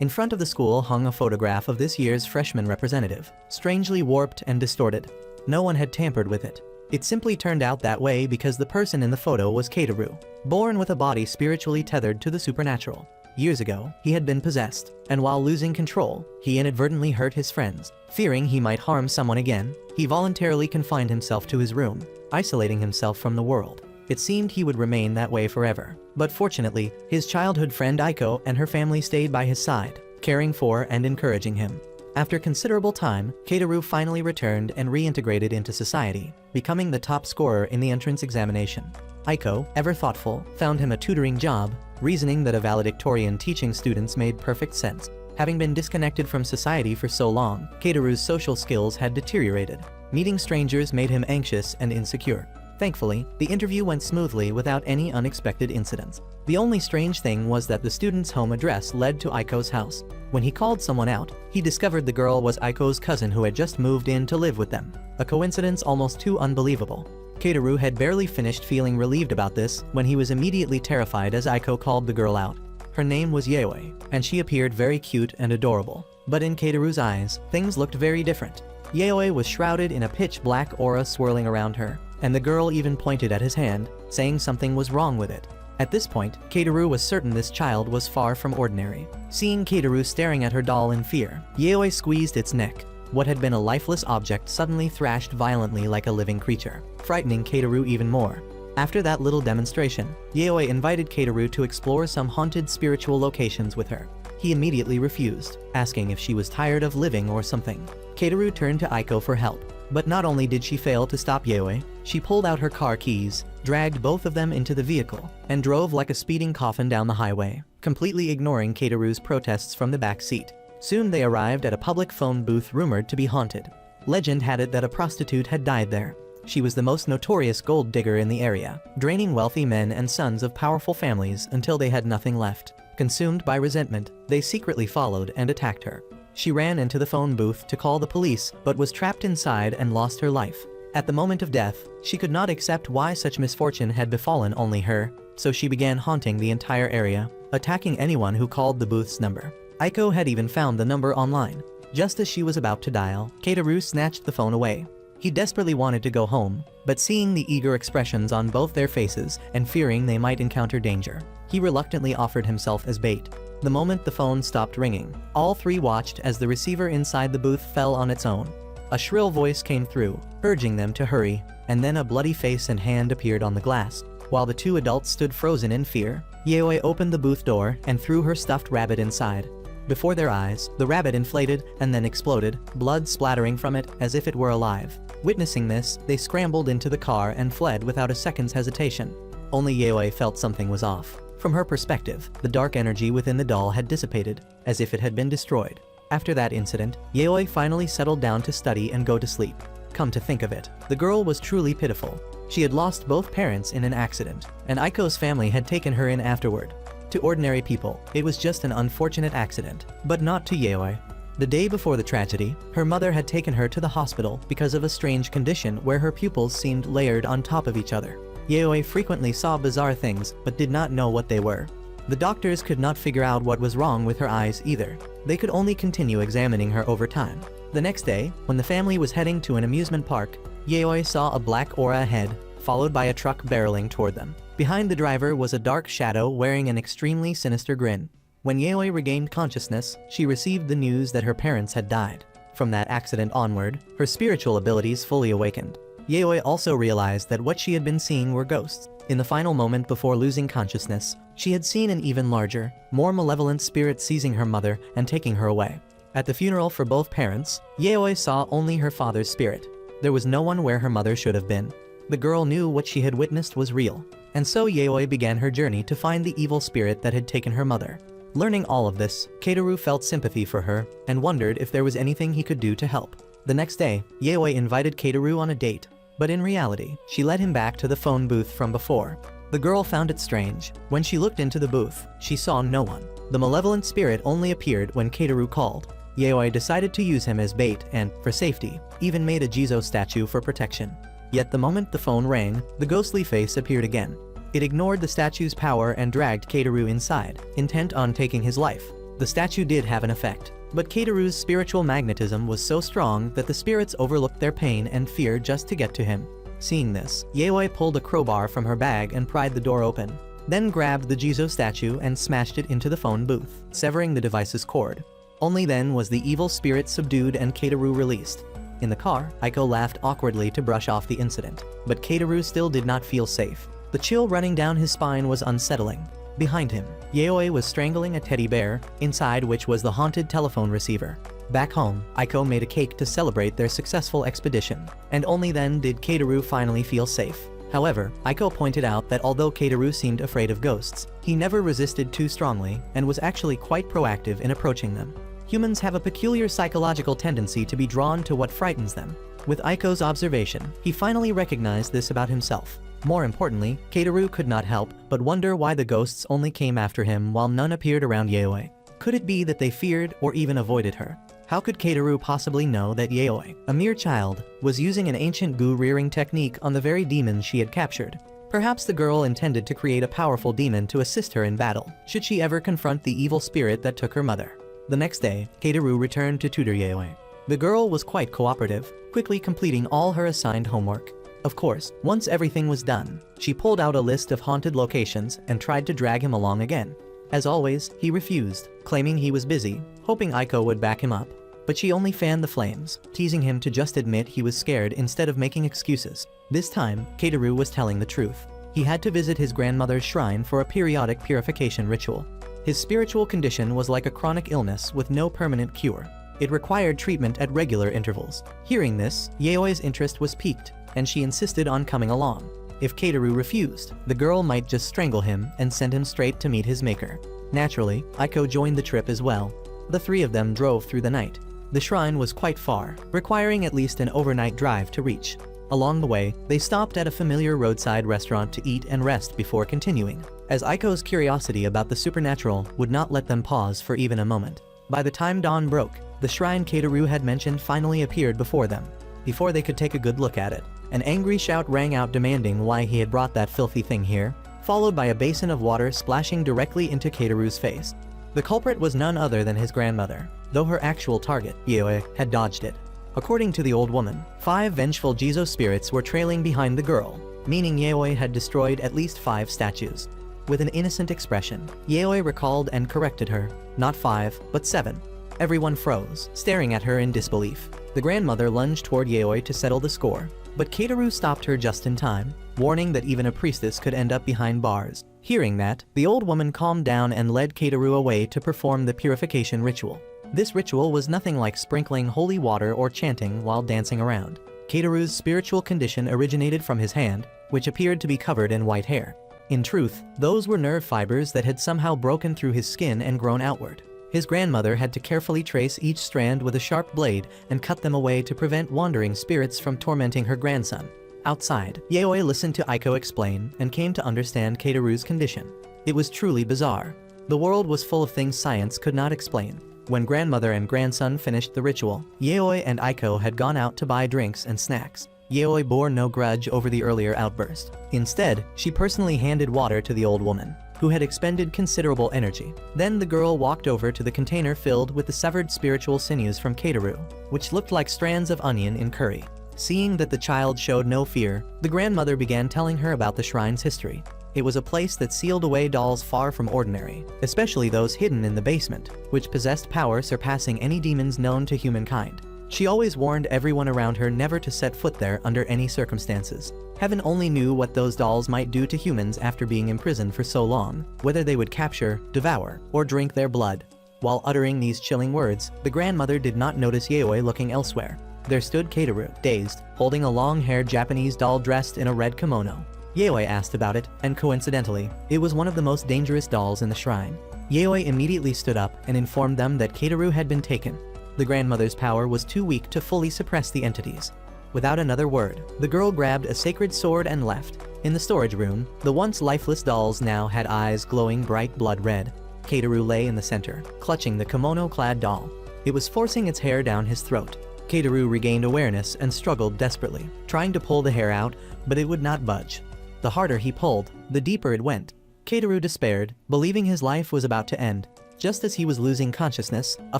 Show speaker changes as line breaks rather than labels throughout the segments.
In front of the school hung a photograph of this year's freshman representative, strangely warped and distorted. No one had tampered with it. It simply turned out that way because the person in the photo was Keiteru, born with a body spiritually tethered to the supernatural. Years ago, he had been possessed, and while losing control, he inadvertently hurt his friends. Fearing he might harm someone again, he voluntarily confined himself to his room, isolating himself from the world. It seemed he would remain that way forever. But fortunately, his childhood friend Aiko and her family stayed by his side, caring for and encouraging him. After considerable time, Keiteru finally returned and reintegrated into society, becoming the top scorer in the entrance examination. Aiko, ever thoughtful, found him a tutoring job, reasoning that a valedictorian teaching students made perfect sense. Having been disconnected from society for so long, Keiteru's social skills had deteriorated. Meeting strangers made him anxious and insecure. Thankfully, the interview went smoothly without any unexpected incidents. The only strange thing was that the student's home address led to Aiko's house. When he called someone out, he discovered the girl was Aiko's cousin who had just moved in to live with them. A coincidence almost too unbelievable. Keiteru had barely finished feeling relieved about this when he was immediately terrified as Aiko called the girl out. Her name was Yaoi, and she appeared very cute and adorable. But in Keiteru's eyes, things looked very different. Yaoi was shrouded in a pitch-black aura swirling around her, and the girl even pointed at his hand, saying something was wrong with it. At this point, Keiteru was certain this child was far from ordinary. Seeing Keiteru staring at her doll in fear, Yaoi squeezed its neck. What had been a lifeless object suddenly thrashed violently like a living creature, frightening Keiteru even more. After that little demonstration, Yaoi invited Keiteru to explore some haunted spiritual locations with her. He immediately refused, asking if she was tired of living or something. Keiteru turned to Aiko for help. But not only did she fail to stop Yaoi, she pulled out her car keys, dragged both of them into the vehicle, and drove like a speeding coffin down the highway, completely ignoring Keiteru's protests from the back seat. Soon they arrived at a public phone booth rumored to be haunted. Legend had it that a prostitute had died there. She was the most notorious gold digger in the area, draining wealthy men and sons of powerful families until they had nothing left. Consumed by resentment, they secretly followed and attacked her. She ran into the phone booth to call the police, but was trapped inside and lost her life. At the moment of death, she could not accept why such misfortune had befallen only her, so she began haunting the entire area, attacking anyone who called the booth's number. Aiko had even found the number online. Just as she was about to dial, Keiteru snatched the phone away. He desperately wanted to go home, but seeing the eager expressions on both their faces and fearing they might encounter danger, he reluctantly offered himself as bait. The moment the phone stopped ringing, all three watched as the receiver inside the booth fell on its own. A shrill voice came through, urging them to hurry, and then a bloody face and hand appeared on the glass. While the two adults stood frozen in fear, Yaoi opened the booth door and threw her stuffed rabbit inside. Before their eyes, the rabbit inflated and then exploded, blood splattering from it as if it were alive. Witnessing this, they scrambled into the car and fled without a second's hesitation. Only Yaoi felt something was off. From her perspective, the dark energy within the doll had dissipated, as if it had been destroyed. After that incident, Yaoi finally settled down to study and go to sleep. Come to think of it, the girl was truly pitiful. She had lost both parents in an accident, and Aiko's family had taken her in afterward. To ordinary people, it was just an unfortunate accident, but not to Yaoi. The day before the tragedy, her mother had taken her to the hospital because of a strange condition where her pupils seemed layered on top of each other. Yaoi frequently saw bizarre things, but did not know what they were. The doctors could not figure out what was wrong with her eyes either. They could only continue examining her over time. The next day, when the family was heading to an amusement park, Yaoi saw a black aura ahead, followed by a truck barreling toward them. Behind the driver was a dark shadow wearing an extremely sinister grin. When Yaoi regained consciousness, she received the news that her parents had died. From that accident onward, her spiritual abilities fully awakened. Yaoi also realized that what she had been seeing were ghosts. In the final moment before losing consciousness, she had seen an even larger, more malevolent spirit seizing her mother and taking her away. At the funeral for both parents, Yaoi saw only her father's spirit. There was no one where her mother should have been. The girl knew what she had witnessed was real, and so Yaoi began her journey to find the evil spirit that had taken her mother. Learning all of this, Keiteru felt sympathy for her and wondered if there was anything he could do to help. The next day, Yaoi invited Keiteru on a date. But in reality, she led him back to the phone booth from before. The girl found it strange. When she looked into the booth, she saw no one. The malevolent spirit only appeared when Keiteru called. Yaoi decided to use him as bait and, for safety, even made a Jizo statue for protection. Yet the moment the phone rang, the ghostly face appeared again. It ignored the statue's power and dragged Keiteru inside, intent on taking his life. The statue did have an effect, but Keiteru's spiritual magnetism was so strong that the spirits overlooked their pain and fear just to get to him. Seeing this, Yaoi pulled a crowbar from her bag and pried the door open, then grabbed the Jizo statue and smashed it into the phone booth, severing the device's cord. Only then was the evil spirit subdued and Keiteru released. In the car, Aiko laughed awkwardly to brush off the incident, but Keiteru still did not feel safe. The chill running down his spine was unsettling. Behind him, Yaoi was strangling a teddy bear, inside which was the haunted telephone receiver. Back home, Aiko made a cake to celebrate their successful expedition, and only then did Keiteru finally feel safe. However, Aiko pointed out that although Keiteru seemed afraid of ghosts, he never resisted too strongly and was actually quite proactive in approaching them. Humans have a peculiar psychological tendency to be drawn to what frightens them. With Aiko's observation, he finally recognized this about himself. More importantly, Keiteru could not help but wonder why the ghosts only came after him while none appeared around Yaoi. Could it be that they feared or even avoided her? How could Keiteru possibly know that Yaoi, a mere child, was using an ancient gu-rearing technique on the very demons she had captured? Perhaps the girl intended to create a powerful demon to assist her in battle, should she ever confront the evil spirit that took her mother. The next day, Keiteru returned to tutor Yaoi. The girl was quite cooperative, quickly completing all her assigned homework. Of course, once everything was done, she pulled out a list of haunted locations and tried to drag him along again. As always, he refused, claiming he was busy, hoping Aiko would back him up. But she only fanned the flames, teasing him to just admit he was scared instead of making excuses. This time, Keiteru was telling the truth. He had to visit his grandmother's shrine for a periodic purification ritual. His spiritual condition was like a chronic illness with no permanent cure. It required treatment at regular intervals. Hearing this, Yaoi's interest was piqued, and she insisted on coming along. If Keiteru refused, the girl might just strangle him and send him straight to meet his maker. Naturally, Aiko joined the trip as well. The three of them drove through the night. The shrine was quite far, requiring at least an overnight drive to reach. Along the way, they stopped at a familiar roadside restaurant to eat and rest before continuing, as Aiko's curiosity about the supernatural would not let them pause for even a moment. By the time dawn broke, the shrine Keiteru had mentioned finally appeared before them. Before they could take a good look at it, an angry shout rang out demanding why he had brought that filthy thing here, followed by a basin of water splashing directly into Keiteru's face. The culprit was none other than his grandmother, though her actual target, Yaoi, had dodged it. According to the old woman, 5 vengeful Jizo spirits were trailing behind the girl, meaning Yaoi had destroyed at least 5 statues. With an innocent expression, Yaoi recalled and corrected her, not 5, but 7. Everyone froze, staring at her in disbelief. The grandmother lunged toward Yaoi to settle the score, but Keiteru stopped her just in time, warning that even a priestess could end up behind bars. Hearing that, the old woman calmed down and led Keiteru away to perform the purification ritual. This ritual was nothing like sprinkling holy water or chanting while dancing around. Keiteru's spiritual condition originated from his hand, which appeared to be covered in white hair. In truth, those were nerve fibers that had somehow broken through his skin and grown outward. His grandmother had to carefully trace each strand with a sharp blade and cut them away to prevent wandering spirits from tormenting her grandson. Outside, Yaoi listened to Aiko explain and came to understand Keiteru's condition. It was truly bizarre. The world was full of things science could not explain. When grandmother and grandson finished the ritual, Yaoi and Aiko had gone out to buy drinks and snacks. Yaoi bore no grudge over the earlier outburst. Instead, she personally handed water to the old woman, who had expended considerable energy. Then the girl walked over to the container filled with the severed spiritual sinews from Keiteru, which looked like strands of onion in curry. Seeing that the child showed no fear, the grandmother began telling her about the shrine's history. It was a place that sealed away dolls far from ordinary, especially those hidden in the basement, which possessed power surpassing any demons known to humankind. She always warned everyone around her never to set foot there under any circumstances. Heaven only knew what those dolls might do to humans after being imprisoned for so long, whether they would capture, devour, or drink their blood. While uttering these chilling words, the grandmother did not notice Yaoi looking elsewhere. There stood Keiteru, dazed, holding a long-haired Japanese doll dressed in a red kimono. Yaoi asked about it, and coincidentally, it was one of the most dangerous dolls in the shrine. Yaoi immediately stood up and informed them that Keiteru had been taken. The grandmother's power was too weak to fully suppress the entities. Without another word, the girl grabbed a sacred sword and left. In the storage room, the once lifeless dolls now had eyes glowing bright blood red. Keiteru lay in the center, clutching the kimono-clad doll. It was forcing its hair down his throat. Keiteru regained awareness and struggled desperately, trying to pull the hair out, but it would not budge. The harder he pulled, the deeper it went. Keiteru despaired, believing his life was about to end. Just as he was losing consciousness, a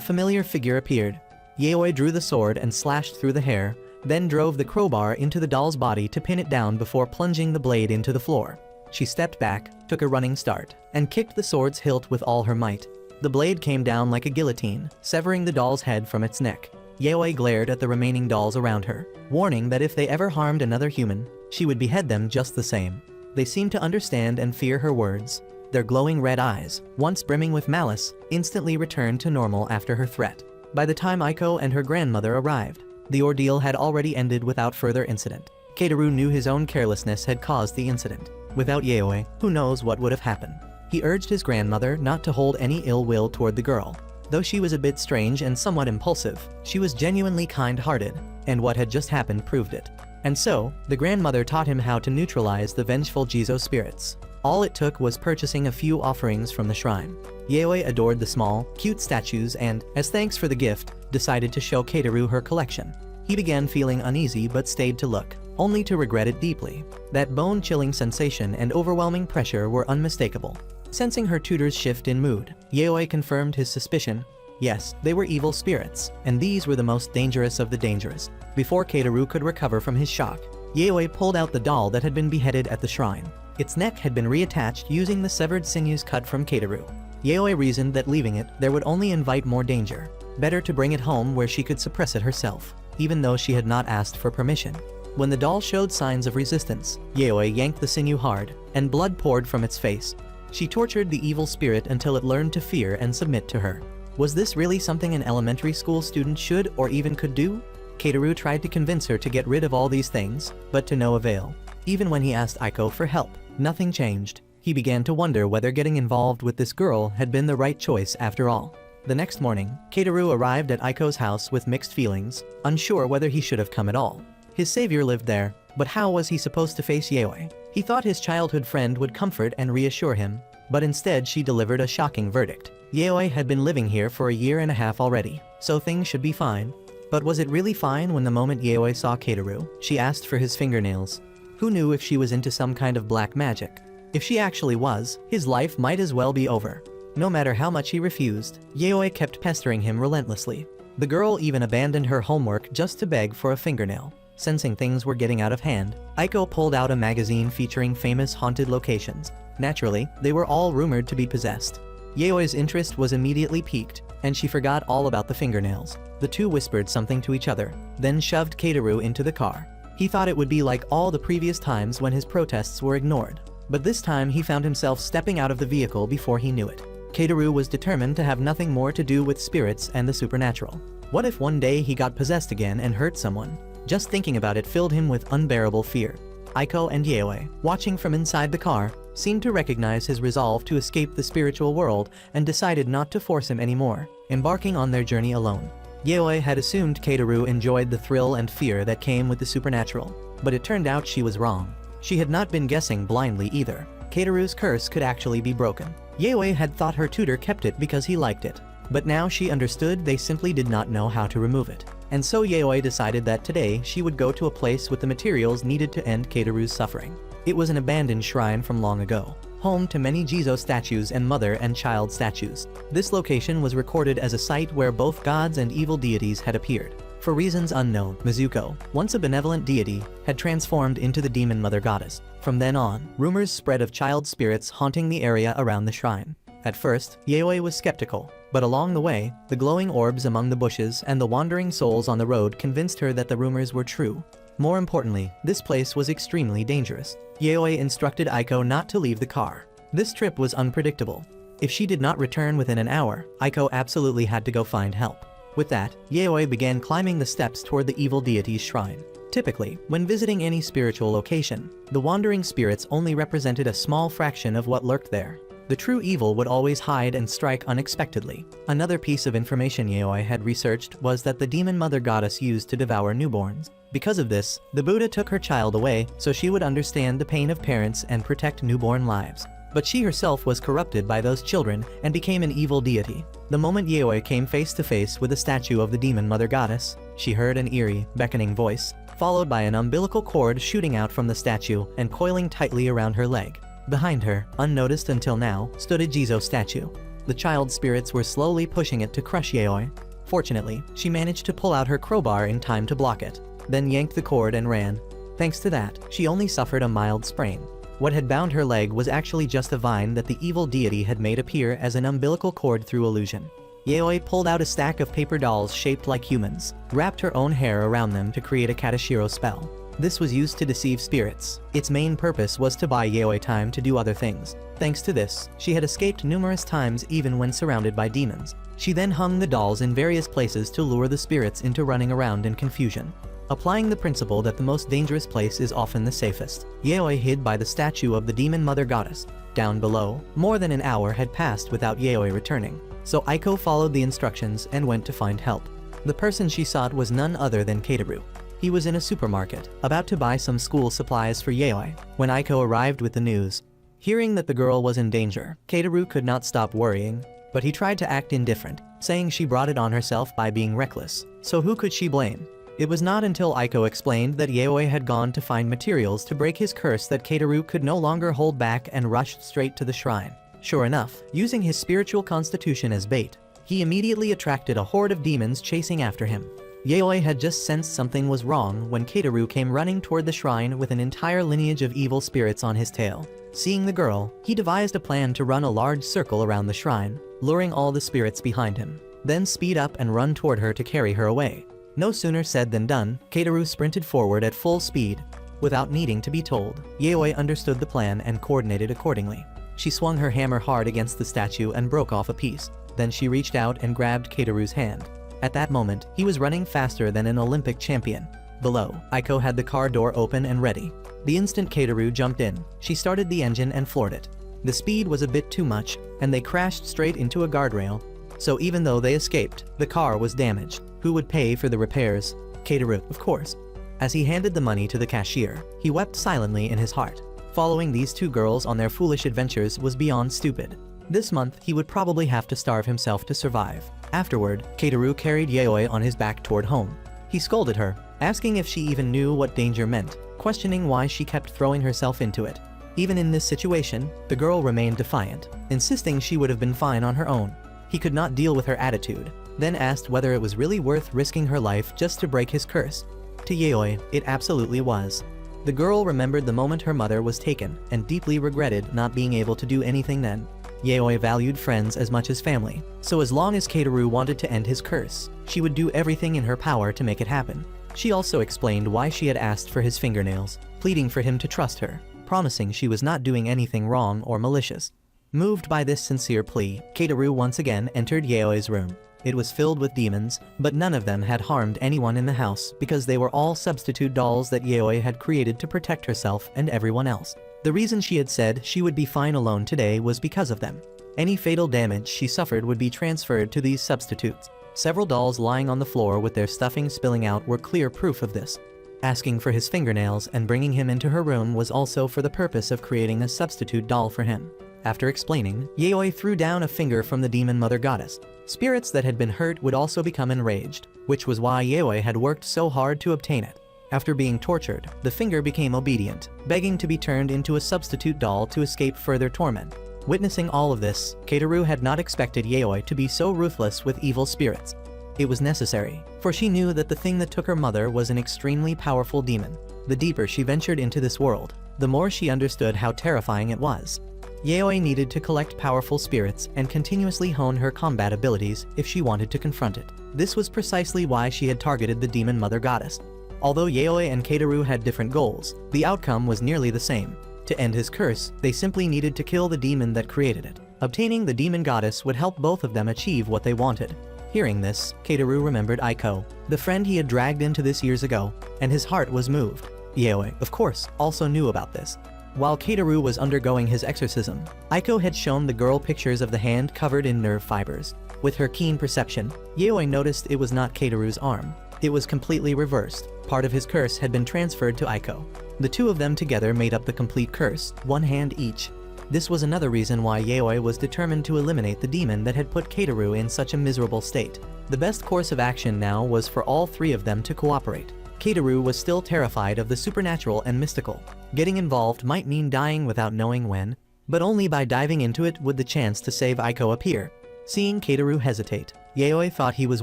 familiar figure appeared. Yaoi drew the sword and slashed through the hair, then drove the crowbar into the doll's body to pin it down before plunging the blade into the floor. She stepped back, took a running start, and kicked the sword's hilt with all her might. The blade came down like a guillotine, severing the doll's head from its neck. Yaoi glared at the remaining dolls around her, warning that if they ever harmed another human, she would behead them just the same. They seemed to understand and fear her words. Their glowing red eyes, once brimming with malice, instantly returned to normal after her threat. By the time Aiko and her grandmother arrived, the ordeal had already ended without further incident. Keitaru knew his own carelessness had caused the incident. Without Yaoi, who knows what would have happened. He urged his grandmother not to hold any ill will toward the girl. Though she was a bit strange and somewhat impulsive, she was genuinely kind-hearted, and what had just happened proved it. And so, the grandmother taught him how to neutralize the vengeful Jizo spirits. All it took was purchasing a few offerings from the shrine. Yaoi adored the small, cute statues and, as thanks for the gift, decided to show Keitaru her collection. He began feeling uneasy but stayed to look, only to regret it deeply. That bone-chilling sensation and overwhelming pressure were unmistakable. Sensing her tutor's shift in mood, Yaoi confirmed his suspicion. Yes, they were evil spirits, and these were the most dangerous of the dangerous. Before Keitaru could recover from his shock, Yaoi pulled out the doll that had been beheaded at the shrine. Its neck had been reattached using the severed sinews cut from Keitaru. Yaoi reasoned that leaving it there would only invite more danger. Better to bring it home where she could suppress it herself, even though she had not asked for permission. When the doll showed signs of resistance, Yaoi yanked the sinew hard, and blood poured from its face. She tortured the evil spirit until it learned to fear and submit to her. Was this really something an elementary school student should or even could do? Keitaru tried to convince her to get rid of all these things, but to no avail. Even when he asked Aiko for help, nothing changed. He began to wonder whether getting involved with this girl had been the right choice after all. The next morning, Keitaru arrived at Aiko's house with mixed feelings, unsure whether he should have come at all. His savior lived there, but how was he supposed to face Yaoi? He thought his childhood friend would comfort and reassure him, but instead she delivered a shocking verdict. Yaoi had been living here for a year and a half already, so things should be fine. But was it really fine when the moment Yaoi saw Keitaru, she asked for his fingernails? Who knew if she was into some kind of black magic? If she actually was, his life might as well be over. No matter how much he refused, Yaoi kept pestering him relentlessly. The girl even abandoned her homework just to beg for a fingernail. Sensing things were getting out of hand, Aiko pulled out a magazine featuring famous haunted locations. Naturally, they were all rumored to be possessed. Yaoi's interest was immediately piqued, and she forgot all about the fingernails. The two whispered something to each other, then shoved Keitaru into the car. He thought it would be like all the previous times when his protests were ignored. But this time he found himself stepping out of the vehicle before he knew it. Keitaru was determined to have nothing more to do with spirits and the supernatural. What if one day he got possessed again and hurt someone? Just thinking about it filled him with unbearable fear. Aiko and Yaoi, watching from inside the car, seemed to recognize his resolve to escape the spiritual world and decided not to force him anymore, embarking on their journey alone. Yaoi had assumed Keitaru enjoyed the thrill and fear that came with the supernatural, but it turned out she was wrong. She had not been guessing blindly either. Keitaru's curse could actually be broken. Yaoi had thought her tutor kept it because he liked it, but now she understood they simply did not know how to remove it. And so Yaoi decided that today she would go to a place with the materials needed to end Keitaru's suffering. It was an abandoned shrine from long ago, home to many Jizo statues and mother and child statues. This location was recorded as a site where both gods and evil deities had appeared. For reasons unknown, Mizuko, once a benevolent deity, had transformed into the demon mother goddess. From then on, rumors spread of child spirits haunting the area around the shrine. At first, Yaoi was skeptical, but along the way, the glowing orbs among the bushes and the wandering souls on the road convinced her that the rumors were true. More importantly, this place was extremely dangerous. Yaoi instructed Aiko not to leave the car. This trip was unpredictable. If she did not return within an hour, Aiko absolutely had to go find help. With that, Yaoi began climbing the steps toward the evil deity's shrine. Typically, when visiting any spiritual location, the wandering spirits only represented a small fraction of what lurked there. The true evil would always hide and strike unexpectedly. Another piece of information Yaoi had researched was that the demon mother goddess used to devour newborns. Because of this, the Buddha took her child away so she would understand the pain of parents and protect newborn lives. But she herself was corrupted by those children and became an evil deity. The moment Yaoi came face to face with a statue of the demon mother goddess, she heard an eerie, beckoning voice, followed by an umbilical cord shooting out from the statue and coiling tightly around her leg. Behind her, unnoticed until now, stood a Jizo statue. The child spirits were slowly pushing it to crush Yaoi. Fortunately, she managed to pull out her crowbar in time to block it, then yanked the cord and ran. Thanks to that, she only suffered a mild sprain. What had bound her leg was actually just a vine that the evil deity had made appear as an umbilical cord through illusion. Yaoi pulled out a stack of paper dolls shaped like humans, wrapped her own hair around them to create a Katashiro spell. This was used to deceive spirits. Its main purpose was to buy Yaoi time to do other things. Thanks to this, she had escaped numerous times even when surrounded by demons. She then hung the dolls in various places to lure the spirits into running around in confusion. Applying the principle that the most dangerous place is often the safest, Yaoi hid by the statue of the demon mother goddess. Down below, more than an hour had passed without Yaoi returning, so Aiko followed the instructions and went to find help. The person she sought was none other than Keiteru. He was in a supermarket, about to buy some school supplies for Yaoi, when Aiko arrived with the news. Hearing that the girl was in danger, Keiteru could not stop worrying, but he tried to act indifferent, saying she brought it on herself by being reckless, so who could she blame? It was not until Aiko explained that Yaoi had gone to find materials to break his curse that Keiteru could no longer hold back and rushed straight to the shrine. Sure enough, using his spiritual constitution as bait, he immediately attracted a horde of demons chasing after him. Yaoi had just sensed something was wrong when Keiteru came running toward the shrine with an entire lineage of evil spirits on his tail. Seeing the girl, he devised a plan to run a large circle around the shrine, luring all the spirits behind him, then speed up and run toward her to carry her away. No sooner said than done, Keiteru sprinted forward at full speed. Without needing to be told, Yaoi understood the plan and coordinated accordingly. She swung her hammer hard against the statue and broke off a piece. Then she reached out and grabbed Keiteru's hand. At that moment, he was running faster than an Olympic champion. Below, Aiko had the car door open and ready. The instant Keiteru jumped in, she started the engine and floored it. The speed was a bit too much, and they crashed straight into a guardrail. So even though they escaped, the car was damaged. Who would pay for the repairs? Keiteru, of course. As he handed the money to the cashier, he wept silently in his heart. Following these two girls on their foolish adventures was beyond stupid. This month, he would probably have to starve himself to survive. Afterward, Keiteru carried Yaoi on his back toward home. He scolded her, asking if she even knew what danger meant, questioning why she kept throwing herself into it. Even in this situation, the girl remained defiant, insisting she would have been fine on her own. He could not deal with her attitude, then asked whether it was really worth risking her life just to break his curse. To Yaoi, it absolutely was. The girl remembered the moment her mother was taken and deeply regretted not being able to do anything then. Yaoi valued friends as much as family, so as long as Keiteru wanted to end his curse, she would do everything in her power to make it happen. She also explained why she had asked for his fingernails, pleading for him to trust her, promising she was not doing anything wrong or malicious. Moved by this sincere plea, Keiteru once again entered Yaoi's room. It was filled with demons, but none of them had harmed anyone in the house because they were all substitute dolls that Yaoi had created to protect herself and everyone else. The reason she had said she would be fine alone today was because of them. Any fatal damage she suffered would be transferred to these substitutes. Several dolls lying on the floor with their stuffing spilling out were clear proof of this. Asking for his fingernails and bringing him into her room was also for the purpose of creating a substitute doll for him. After explaining, Yaoi threw down a finger from the demon mother goddess. Spirits that had been hurt would also become enraged, which was why Yaoi had worked so hard to obtain it. After being tortured, the finger became obedient, begging to be turned into a substitute doll to escape further torment. Witnessing all of this, Keiteru had not expected Yaoi to be so ruthless with evil spirits. It was necessary, for she knew that the thing that took her mother was an extremely powerful demon. The deeper she ventured into this world, the more she understood how terrifying it was. Yaoi needed to collect powerful spirits and continuously hone her combat abilities if she wanted to confront it. This was precisely why she had targeted the demon mother goddess. Although Yaoi and Keiteru had different goals, the outcome was nearly the same. To end his curse, they simply needed to kill the demon that created it. Obtaining the demon goddess would help both of them achieve what they wanted. Hearing this, Keiteru remembered Aiko, the friend he had dragged into this years ago, and his heart was moved. Yaoi, of course, also knew about this. While Keiteru was undergoing his exorcism, Aiko had shown the girl pictures of the hand covered in nerve fibers. With her keen perception, Yaoi noticed it was not Keiteru's arm. It was completely reversed. Part of his curse had been transferred to Aiko. The two of them together made up the complete curse, one hand each. This was another reason why Yaoi was determined to eliminate the demon that had put Keiteru in such a miserable state. The best course of action now was for all three of them to cooperate. Keiteru was still terrified of the supernatural and mystical. Getting involved might mean dying without knowing when. But only by diving into it would the chance to save Aiko appear. Seeing Keitaru hesitate, Yayoi thought he was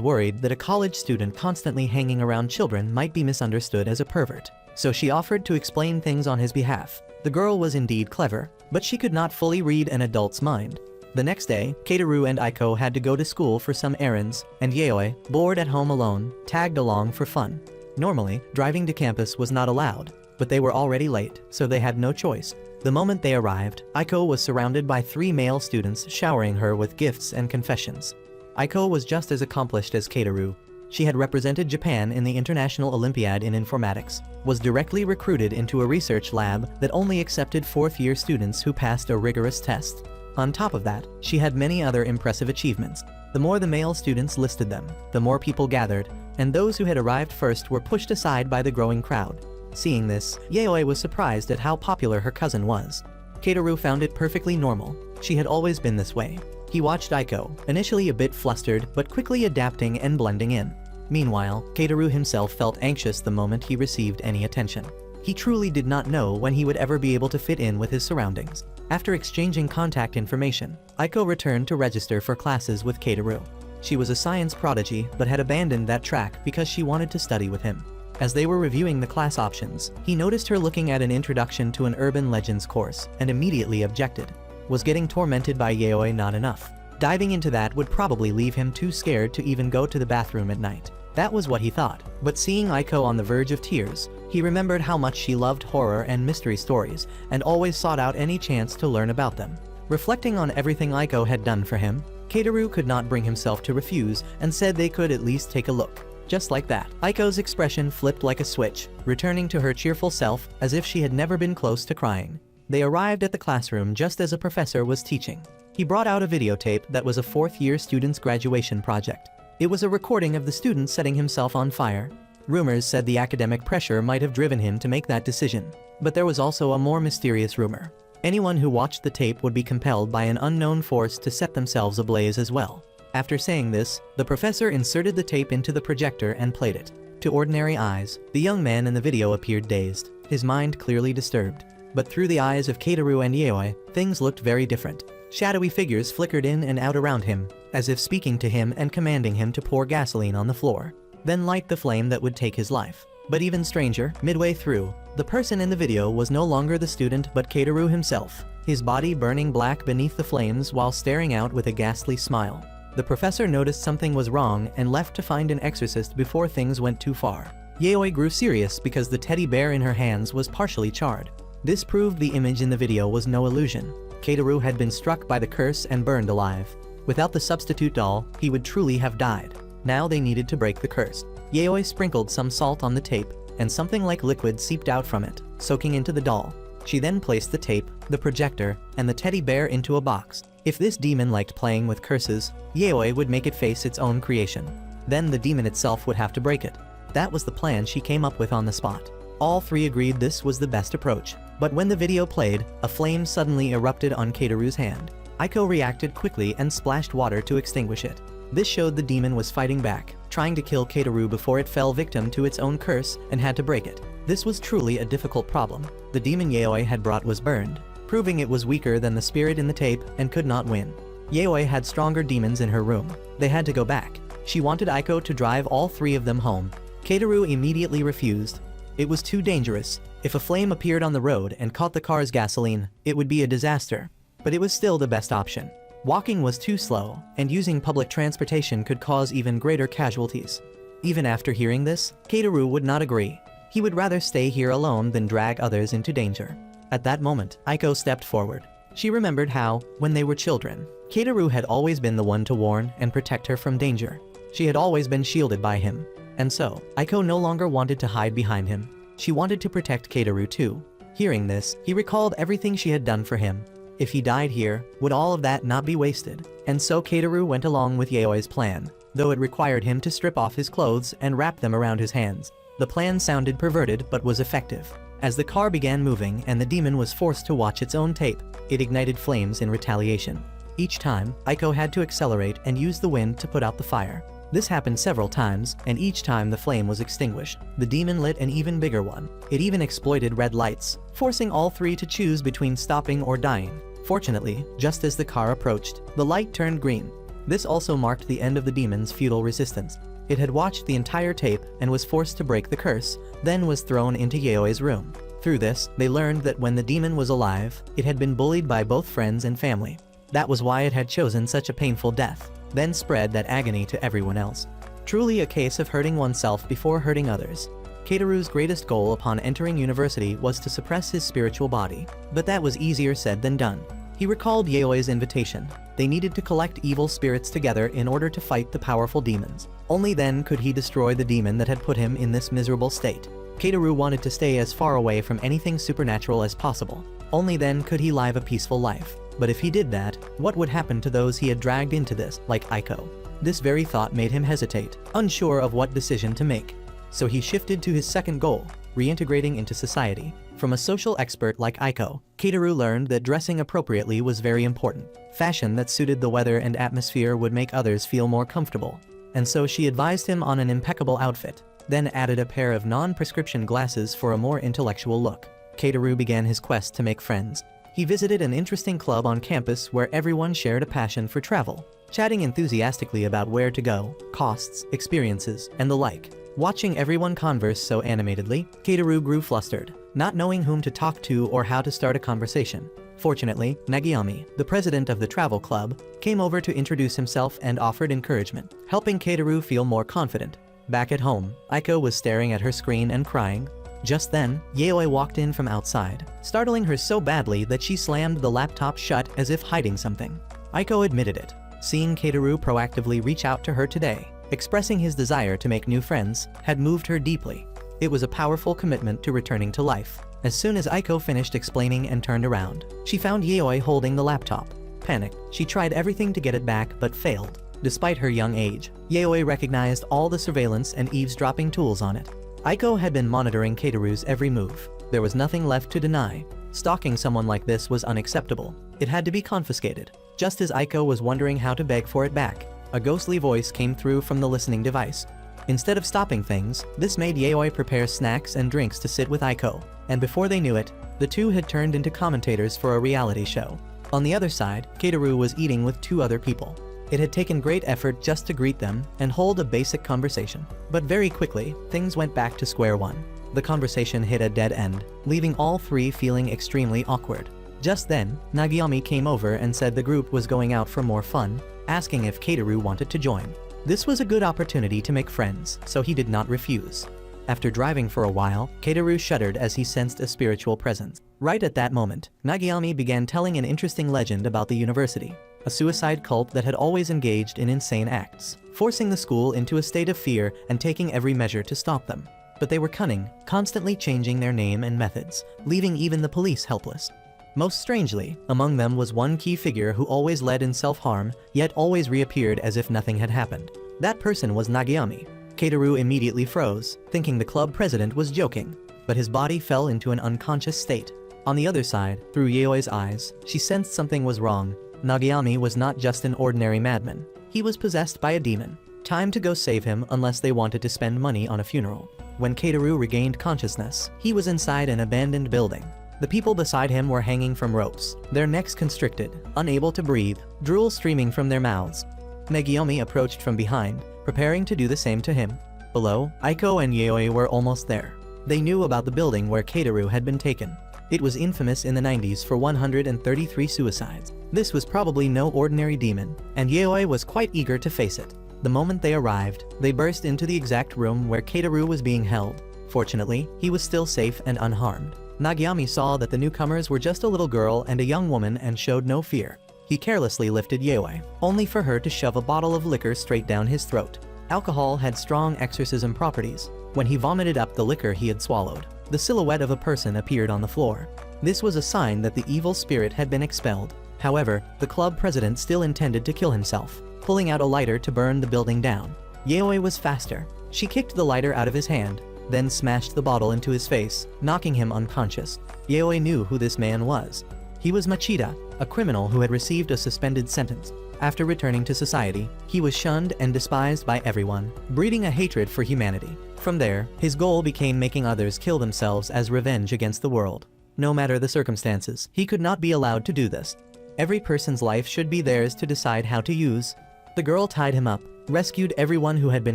worried that a college student constantly hanging around children might be misunderstood as a pervert. So she offered to explain things on his behalf. The girl was indeed clever, but she could not fully read an adult's mind. The next day, Keitaru and Aiko had to go to school for some errands, and Yayoi, bored at home alone, tagged along for fun. Normally, driving to campus was not allowed, but they were already late, so they had no choice. The moment they arrived, Aiko was surrounded by 3 male students showering her with gifts and confessions. Aiko was just as accomplished as Keitaru. She had represented Japan in the International Olympiad in Informatics, was directly recruited into a research lab that only accepted 4th-year students who passed a rigorous test. On top of that, she had many other impressive achievements. The more the male students listed them, the more people gathered, and those who had arrived first were pushed aside by the growing crowd. Seeing this, Yayoi was surprised at how popular her cousin was. Keitaru found it perfectly normal. She had always been this way. He watched Aiko, initially a bit flustered but quickly adapting and blending in. Meanwhile, Keitaru himself felt anxious the moment he received any attention. He truly did not know when he would ever be able to fit in with his surroundings. After exchanging contact information, Aiko returned to register for classes with Keitaru. She was a science prodigy but had abandoned that track because she wanted to study with him. As they were reviewing the class options, he noticed her looking at an introduction to an urban legends course and immediately objected. Was getting tormented by Yayoi not enough? Diving into that would probably leave him too scared to even go to the bathroom at night. That was what he thought. But seeing Aiko on the verge of tears, he remembered how much she loved horror and mystery stories and always sought out any chance to learn about them. Reflecting on everything Aiko had done for him, Keitaru could not bring himself to refuse and said they could at least take a look. Just like that, Aiko's expression flipped like a switch, returning to her cheerful self as if she had never been close to crying. They arrived at the classroom just as a professor was teaching. He brought out a videotape that was a 4th-year student's graduation project. It was a recording of the student setting himself on fire. Rumors said the academic pressure might have driven him to make that decision. But there was also a more mysterious rumor. Anyone who watched the tape would be compelled by an unknown force to set themselves ablaze as well. After saying this, the professor inserted the tape into the projector and played it. To ordinary eyes, the young man in the video appeared dazed, his mind clearly disturbed. But through the eyes of Keitaru and Yayoi, things looked very different. Shadowy figures flickered in and out around him, as if speaking to him and commanding him to pour gasoline on the floor. Then light the flame that would take his life. But even stranger, midway through, the person in the video was no longer the student but Keitaru himself, his body burning black beneath the flames while staring out with a ghastly smile. The professor noticed something was wrong and left to find an exorcist before things went too far. Yayoi grew serious because the teddy bear in her hands was partially charred. This proved the image in the video was no illusion. Keitaru had been struck by the curse and burned alive. Without the substitute doll, he would truly have died. Now they needed to break the curse. Yayoi sprinkled some salt on the tape, and something like liquid seeped out from it, soaking into the doll. She then placed the tape, the projector, and the teddy bear into a box. If this demon liked playing with curses, Yayoi would make it face its own creation. Then the demon itself would have to break it. That was the plan she came up with on the spot. All 3 agreed this was the best approach. But when the video played, a flame suddenly erupted on Keitaru's hand. Aiko reacted quickly and splashed water to extinguish it. This showed the demon was fighting back, trying to kill Keitaru before it fell victim to its own curse and had to break it. This was truly a difficult problem. The demon Yayoi had brought was burned, proving it was weaker than the spirit in the tape and could not win. Yayoi had stronger demons in her room. They had to go back. She wanted Aiko to drive all 3 of them home. Keitaru immediately refused. It was too dangerous. If a flame appeared on the road and caught the car's gasoline, it would be a disaster. But it was still the best option. Walking was too slow, and using public transportation could cause even greater casualties. Even after hearing this, Keitaru would not agree. He would rather stay here alone than drag others into danger. At that moment, Aiko stepped forward. She remembered how, when they were children, Keitaru had always been the one to warn and protect her from danger. She had always been shielded by him. And so, Aiko no longer wanted to hide behind him. She wanted to protect Keitaru too. Hearing this, he recalled everything she had done for him. If he died here, would all of that not be wasted? And so Keitaru went along with Yayoi's plan, though it required him to strip off his clothes and wrap them around his hands. The plan sounded perverted but was effective. As the car began moving and the demon was forced to watch its own tape, it ignited flames in retaliation. Each time, Aiko had to accelerate and use the wind to put out the fire. This happened several times, and each time the flame was extinguished, the demon lit an even bigger one. It even exploited red lights, forcing all 3 to choose between stopping or dying. Fortunately, just as the car approached, the light turned green. This also marked the end of the demon's futile resistance. It had watched the entire tape and was forced to break the curse, then was thrown into Yaoi's room. Through this, they learned that when the demon was alive, it had been bullied by both friends and family. That was why it had chosen such a painful death, then spread that agony to everyone else. Truly a case of hurting oneself before hurting others. Keiteru's greatest goal upon entering university was to suppress his spiritual body, but that was easier said than done. He recalled Yaoi's invitation. They needed to collect evil spirits together in order to fight the powerful demons. Only then could he destroy the demon that had put him in this miserable state. Keiteru wanted to stay as far away from anything supernatural as possible. Only then could he live a peaceful life. But if he did that, what would happen to those he had dragged into this, like Aiko? This very thought made him hesitate, unsure of what decision to make. So he shifted to his second goal, reintegrating into society. From a social expert like Aiko, Keiteru learned that dressing appropriately was very important. Fashion that suited the weather and atmosphere would make others feel more comfortable. And so she advised him on an impeccable outfit, then added a pair of non-prescription glasses for a more intellectual look. Keiteru began his quest to make friends. He visited an interesting club on campus where everyone shared a passion for travel, chatting enthusiastically about where to go, costs, experiences, and the like. Watching everyone converse so animatedly, Keiteru grew flustered, not knowing whom to talk to or how to start a conversation. Fortunately, Nagayami, the president of the travel club, came over to introduce himself and offered encouragement, helping Keiteru feel more confident. Back at home, Aiko was staring at her screen and crying. Just then, Yaoi walked in from outside, startling her so badly that she slammed the laptop shut as if hiding something. Aiko admitted it. Seeing Keiteru proactively reach out to her today, expressing his desire to make new friends, had moved her deeply. It was a powerful commitment to returning to life. As soon as Aiko finished explaining and turned around, she found Yaoi holding the laptop. Panicked, she tried everything to get it back but failed. Despite her young age, Yaoi recognized all the surveillance and eavesdropping tools on it. Aiko had been monitoring Keiteru's every move. There was nothing left to deny. Stalking someone like this was unacceptable. It had to be confiscated. Just as Aiko was wondering how to beg for it back, a ghostly voice came through from the listening device. Instead of stopping things, this made Yaoi prepare snacks and drinks to sit with Aiko, and before they knew it, the two had turned into commentators for a reality show. On the other side, Keiteru was eating with two other people. It had taken great effort just to greet them and hold a basic conversation. But very quickly, things went back to square one. The conversation hit a dead end, leaving all three feeling extremely awkward. Just then, Nagayami came over and said the group was going out for more fun, asking if Keiteru wanted to join. This was a good opportunity to make friends, so he did not refuse. After driving for a while, Keiteru shuddered as he sensed a spiritual presence. Right at that moment, Nagayami began telling an interesting legend about the university, a suicide cult that had always engaged in insane acts, forcing the school into a state of fear and taking every measure to stop them. But they were cunning, constantly changing their name and methods, leaving even the police helpless. Most strangely, among them was one key figure who always led in self-harm, yet always reappeared as if nothing had happened. That person was Nagayami. Keiteru immediately froze, thinking the club president was joking, but his body fell into an unconscious state. On the other side, through Yaoi's eyes, she sensed something was wrong. Nagayami was not just an ordinary madman. He was possessed by a demon. Time to go save him unless they wanted to spend money on a funeral. When Keiteru regained consciousness, he was inside an abandoned building. The people beside him were hanging from ropes, their necks constricted, unable to breathe, drool streaming from their mouths. Nagayami approached from behind, preparing to do the same to him. Below, Aiko and Yaoi were almost there. They knew about the building where Keiteru had been taken. It was infamous in the 90s for 133 suicides. This was probably no ordinary demon, and Yaoi was quite eager to face it. The moment they arrived, they burst into the exact room where Keiteru was being held. Fortunately, he was still safe and unharmed. Nagayami saw that the newcomers were just a little girl and a young woman and showed no fear. He carelessly lifted Yaoi, only for her to shove a bottle of liquor straight down his throat. Alcohol had strong exorcism properties. When he vomited up the liquor he had swallowed, the silhouette of a person appeared on the floor. This was a sign that the evil spirit had been expelled. However, the club president still intended to kill himself, pulling out a lighter to burn the building down. Yaoi was faster. She kicked the lighter out of his hand, then smashed the bottle into his face, knocking him unconscious. Yaoi knew who this man was. He was Machida, a criminal who had received a suspended sentence. After returning to society, he was shunned and despised by everyone, breeding a hatred for humanity. From there, his goal became making others kill themselves as revenge against the world. No matter the circumstances, he could not be allowed to do this. Every person's life should be theirs to decide how to use. The girl tied him up, rescued everyone who had been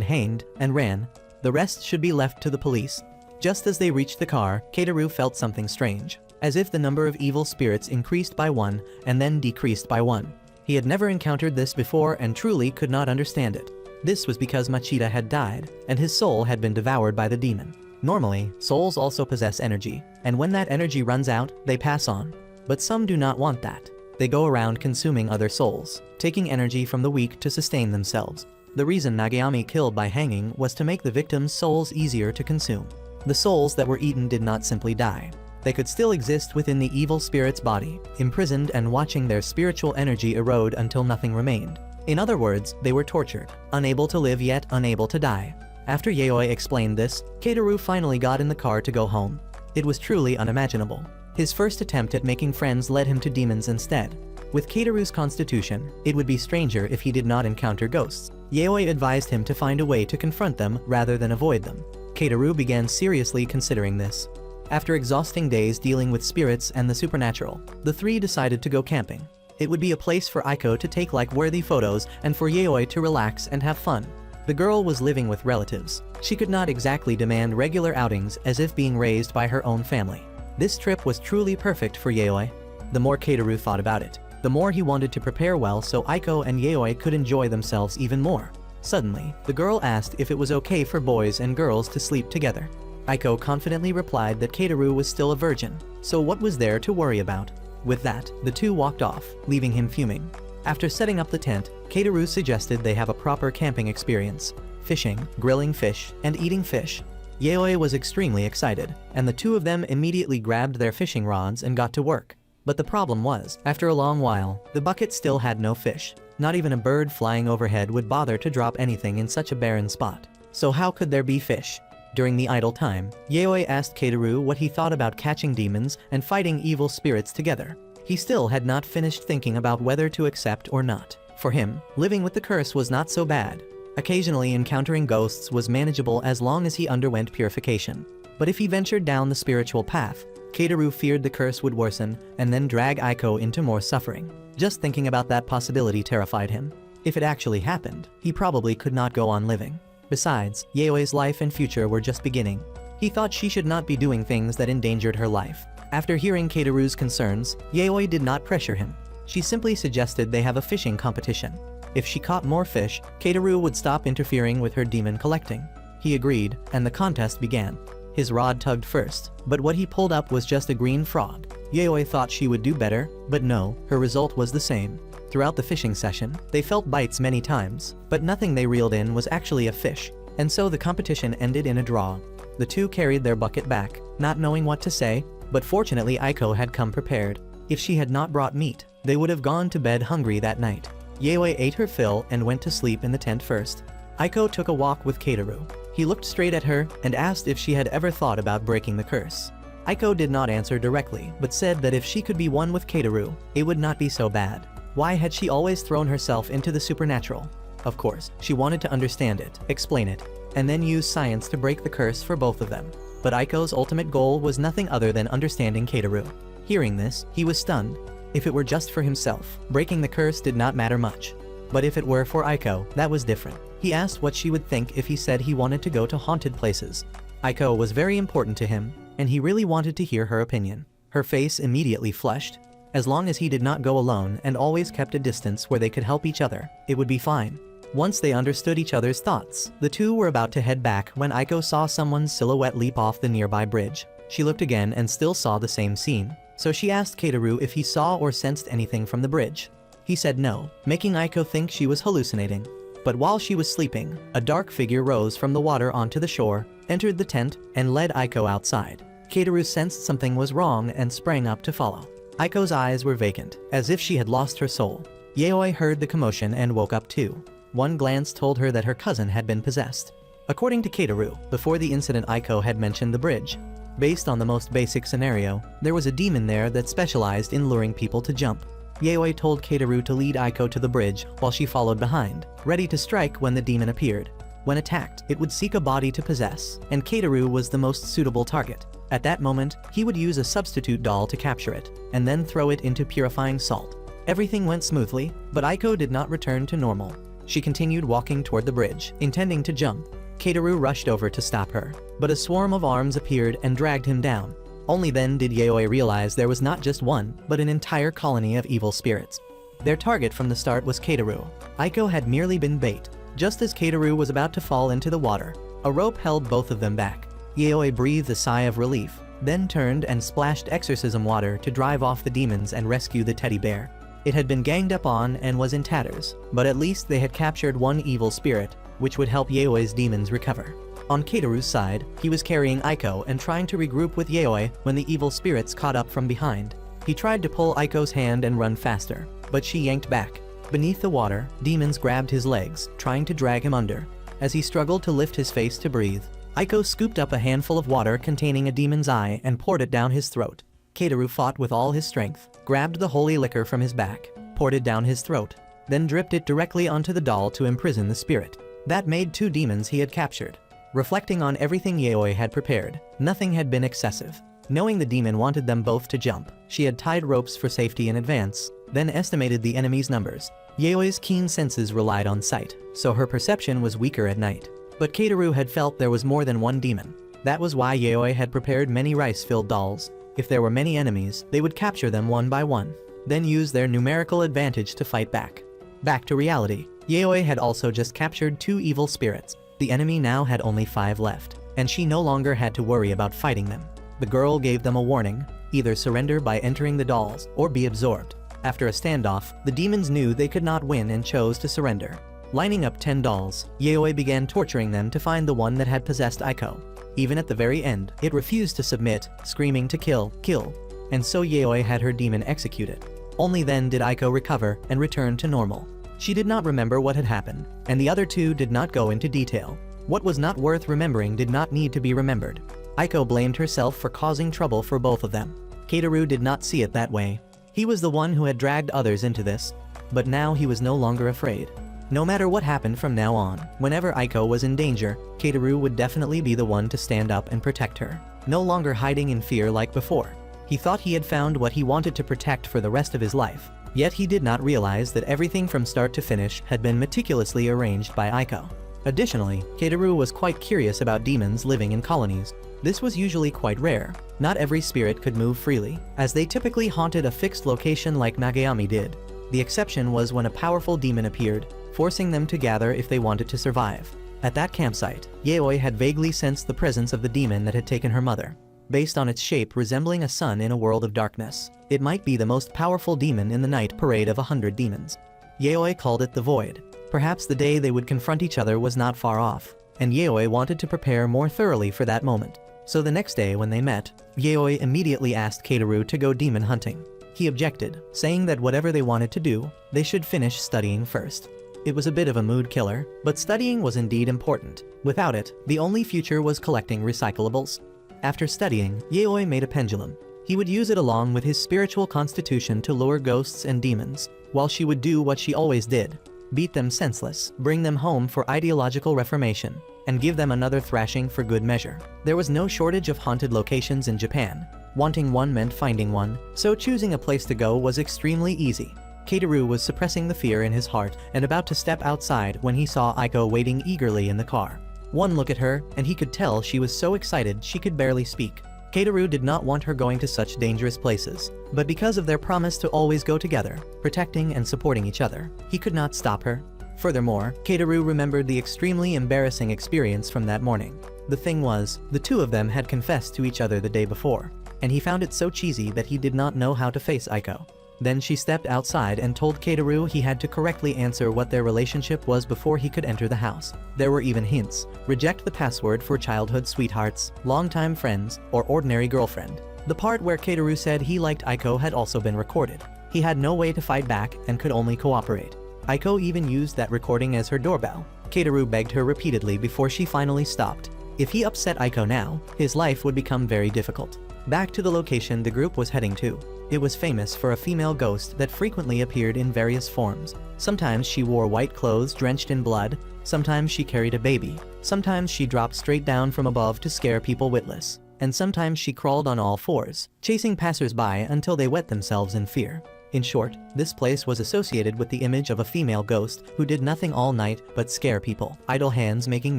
hanged, and ran. The rest should be left to the police. Just as they reached the car, Keiteru felt something strange, as if the number of evil spirits increased by 1 and then decreased by 1. He had never encountered this before and truly could not understand it. This was because Machida had died, and his soul had been devoured by the demon. Normally, souls also possess energy, and when that energy runs out, they pass on. But some do not want that. They go around consuming other souls, taking energy from the weak to sustain themselves. The reason Nagayami killed by hanging was to make the victims' souls easier to consume. The souls that were eaten did not simply die. They could still exist within the evil spirit's body, imprisoned and watching their spiritual energy erode until nothing remained. In other words, they were tortured, unable to live yet unable to die. After Yayoi explained this, Keiteru finally got in the car to go home. It was truly unimaginable. His first attempt at making friends led him to demons instead. With Keiteru's constitution, it would be stranger if he did not encounter ghosts. Yayoi advised him to find a way to confront them rather than avoid them. Keiteru began seriously considering this. After exhausting days dealing with spirits and the supernatural, the three decided to go camping. It would be a place for Aiko to take like-worthy photos and for Yayoi to relax and have fun. The girl was living with relatives. She could not exactly demand regular outings as if being raised by her own family. This trip was truly perfect for Yayoi. The more Keiteru thought about it, the more he wanted to prepare well so Aiko and Yayoi could enjoy themselves even more. Suddenly, the girl asked if it was okay for boys and girls to sleep together. Aiko confidently replied that Keiteru was still a virgin, so what was there to worry about? With that, the two walked off, leaving him fuming. After setting up the tent, Keiteru suggested they have a proper camping experience: fishing, grilling fish, and eating fish. Yayoi was extremely excited, and the two of them immediately grabbed their fishing rods and got to work. But the problem was, after a long while, the bucket still had no fish. Not even a bird flying overhead would bother to drop anything in such a barren spot. So how could there be fish? During the idle time, Yayoi asked Keiteru what he thought about catching demons and fighting evil spirits together. He still had not finished thinking about whether to accept or not. For him, living with the curse was not so bad. Occasionally encountering ghosts was manageable as long as he underwent purification. But if he ventured down the spiritual path, Keiteru feared the curse would worsen and then drag Aiko into more suffering. Just thinking about that possibility terrified him. If it actually happened, he probably could not go on living. Besides, Yayoi's life and future were just beginning. He thought she should not be doing things that endangered her life. After hearing Keiteru's concerns, Yayoi did not pressure him. She simply suggested they have a fishing competition. If she caught more fish, Keiteru would stop interfering with her demon collecting. He agreed, and the contest began. His rod tugged first, but what he pulled up was just a green frog. Yayoi thought she would do better, but no, her result was the same. Throughout the fishing session, they felt bites many times, but nothing they reeled in was actually a fish, and so the competition ended in a draw. The two carried their bucket back, not knowing what to say, but fortunately Aiko had come prepared. If she had not brought meat, they would have gone to bed hungry that night. Yayoi ate her fill and went to sleep in the tent first. Aiko took a walk with Keiteru. He looked straight at her and asked if she had ever thought about breaking the curse. Aiko did not answer directly, but said that if she could be one with Keiteru, it would not be so bad. Why had she always thrown herself into the supernatural? Of course, she wanted to understand it, explain it, and then use science to break the curse for both of them. But Aiko's ultimate goal was nothing other than understanding Keiteru. Hearing this, he was stunned. If it were just for himself, breaking the curse did not matter much. But if it were for Aiko, that was different. He asked what she would think if he said he wanted to go to haunted places. Aiko was very important to him, and he really wanted to hear her opinion. Her face immediately flushed. As long as he did not go alone and always kept a distance where they could help each other, it would be fine. Once they understood each other's thoughts, the two were about to head back when Aiko saw someone's silhouette leap off the nearby bridge. She looked again and still saw the same scene, so she asked Keiteru if he saw or sensed anything from the bridge. He said no, making Aiko think she was hallucinating. But while she was sleeping, a dark figure rose from the water onto the shore, entered the tent, and led Aiko outside. Keiteru sensed something was wrong and sprang up to follow. Aiko's eyes were vacant, as if she had lost her soul. Yayoi heard the commotion and woke up too. One glance told her that her cousin had been possessed. According to Keiteru, before the incident Aiko had mentioned the bridge. Based on the most basic scenario, there was a demon there that specialized in luring people to jump. Yayoi told Keiteru to lead Aiko to the bridge while she followed behind, ready to strike when the demon appeared. When attacked, it would seek a body to possess, and Keiteru was the most suitable target. At that moment, he would use a substitute doll to capture it, and then throw it into purifying salt. Everything went smoothly, but Aiko did not return to normal. She continued walking toward the bridge, intending to jump. Keitaru rushed over to stop her, but a swarm of arms appeared and dragged him down. Only then did Yaoi realize there was not just one, but an entire colony of evil spirits. Their target from the start was Keitaru. Aiko had merely been bait. Just as Keitaru was about to fall into the water, a rope held both of them back. Yaoi breathed a sigh of relief, then turned and splashed exorcism water to drive off the demons and rescue the teddy bear. It had been ganged up on and was in tatters, but at least they had captured one evil spirit, which would help Yaoi's demons recover. On Keitaru's side, he was carrying Aiko and trying to regroup with Yaoi when the evil spirits caught up from behind. He tried to pull Aiko's hand and run faster, but she yanked back. Beneath the water, demons grabbed his legs, trying to drag him under. As he struggled to lift his face to breathe, Aiko scooped up a handful of water containing a demon's eye and poured it down his throat. Keitaru fought with all his strength, grabbed the holy liquor from his back, poured it down his throat, then dripped it directly onto the doll to imprison the spirit. That made 2 demons he had captured. Reflecting on everything Yaoi had prepared, nothing had been excessive. Knowing the demon wanted them both to jump, she had tied ropes for safety in advance, then estimated the enemy's numbers. Yaoi's keen senses relied on sight, so her perception was weaker at night. But Keitaru had felt there was more than one demon. That was why Yaoi had prepared many rice-filled dolls. If there were many enemies, they would capture them one by one, then use their numerical advantage to fight back. Back to reality, Yaoi had also just captured 2 evil spirits. The enemy now had only 5 left, and she no longer had to worry about fighting them. The girl gave them a warning: either surrender by entering the dolls, or be absorbed. After a standoff, the demons knew they could not win and chose to surrender. Lining up 10 dolls, Yaoi began torturing them to find the one that had possessed Aiko. Even at the very end, it refused to submit, screaming to kill, kill. And so Yaoi had her demon executed. Only then did Aiko recover and return to normal. She did not remember what had happened, and the other 2 did not go into detail. What was not worth remembering did not need to be remembered. Aiko blamed herself for causing trouble for both of them. Keitaru did not see it that way. He was the one who had dragged others into this, but now he was no longer afraid. No matter what happened from now on, whenever Aiko was in danger, Keitaru would definitely be the one to stand up and protect her. No longer hiding in fear like before. He thought he had found what he wanted to protect for the rest of his life. Yet he did not realize that everything from start to finish had been meticulously arranged by Aiko. Additionally, Keitaru was quite curious about demons living in colonies. This was usually quite rare. Not every spirit could move freely, as they typically haunted a fixed location like Nagayami did. The exception was when a powerful demon appeared, forcing them to gather if they wanted to survive. At that campsite, Yaoi had vaguely sensed the presence of the demon that had taken her mother. Based on its shape resembling a sun in a world of darkness, it might be the most powerful demon in the night parade of 100 demons. Yaoi called it the Void. Perhaps the day they would confront each other was not far off, and Yaoi wanted to prepare more thoroughly for that moment. So the next day when they met, Yaoi immediately asked Keitaru to go demon hunting. He objected, saying that whatever they wanted to do, they should finish studying first. It was a bit of a mood killer, but studying was indeed important. Without it, the only future was collecting recyclables. After studying, Yaoi made a pendulum. He would use it along with his spiritual constitution to lure ghosts and demons, while she would do what she always did: beat them senseless, bring them home for ideological reformation, and give them another thrashing for good measure. There was no shortage of haunted locations in Japan. Wanting one meant finding one, so choosing a place to go was extremely easy. Keitaru was suppressing the fear in his heart and about to step outside when he saw Aiko waiting eagerly in the car. One look at her, and he could tell she was so excited she could barely speak. Keitaru did not want her going to such dangerous places, but because of their promise to always go together, protecting and supporting each other, he could not stop her. Furthermore, Keitaru remembered the extremely embarrassing experience from that morning. The thing was, the 2 of them had confessed to each other the day before, and he found it so cheesy that he did not know how to face Aiko. Then she stepped outside and told Keitaru he had to correctly answer what their relationship was before he could enter the house. There were even hints: reject the password for childhood sweethearts, longtime friends, or ordinary girlfriend. The part where Keitaru said he liked Aiko had also been recorded. He had no way to fight back and could only cooperate. Aiko even used that recording as her doorbell. Keitaru begged her repeatedly before she finally stopped. If he upset Aiko now, his life would become very difficult. Back to the location the group was heading to. It was famous for a female ghost that frequently appeared in various forms. Sometimes she wore white clothes drenched in blood, sometimes she carried a baby, sometimes she dropped straight down from above to scare people witless, and sometimes she crawled on all fours, chasing passers-by until they wet themselves in fear. In short, this place was associated with the image of a female ghost who did nothing all night but scare people, idle hands making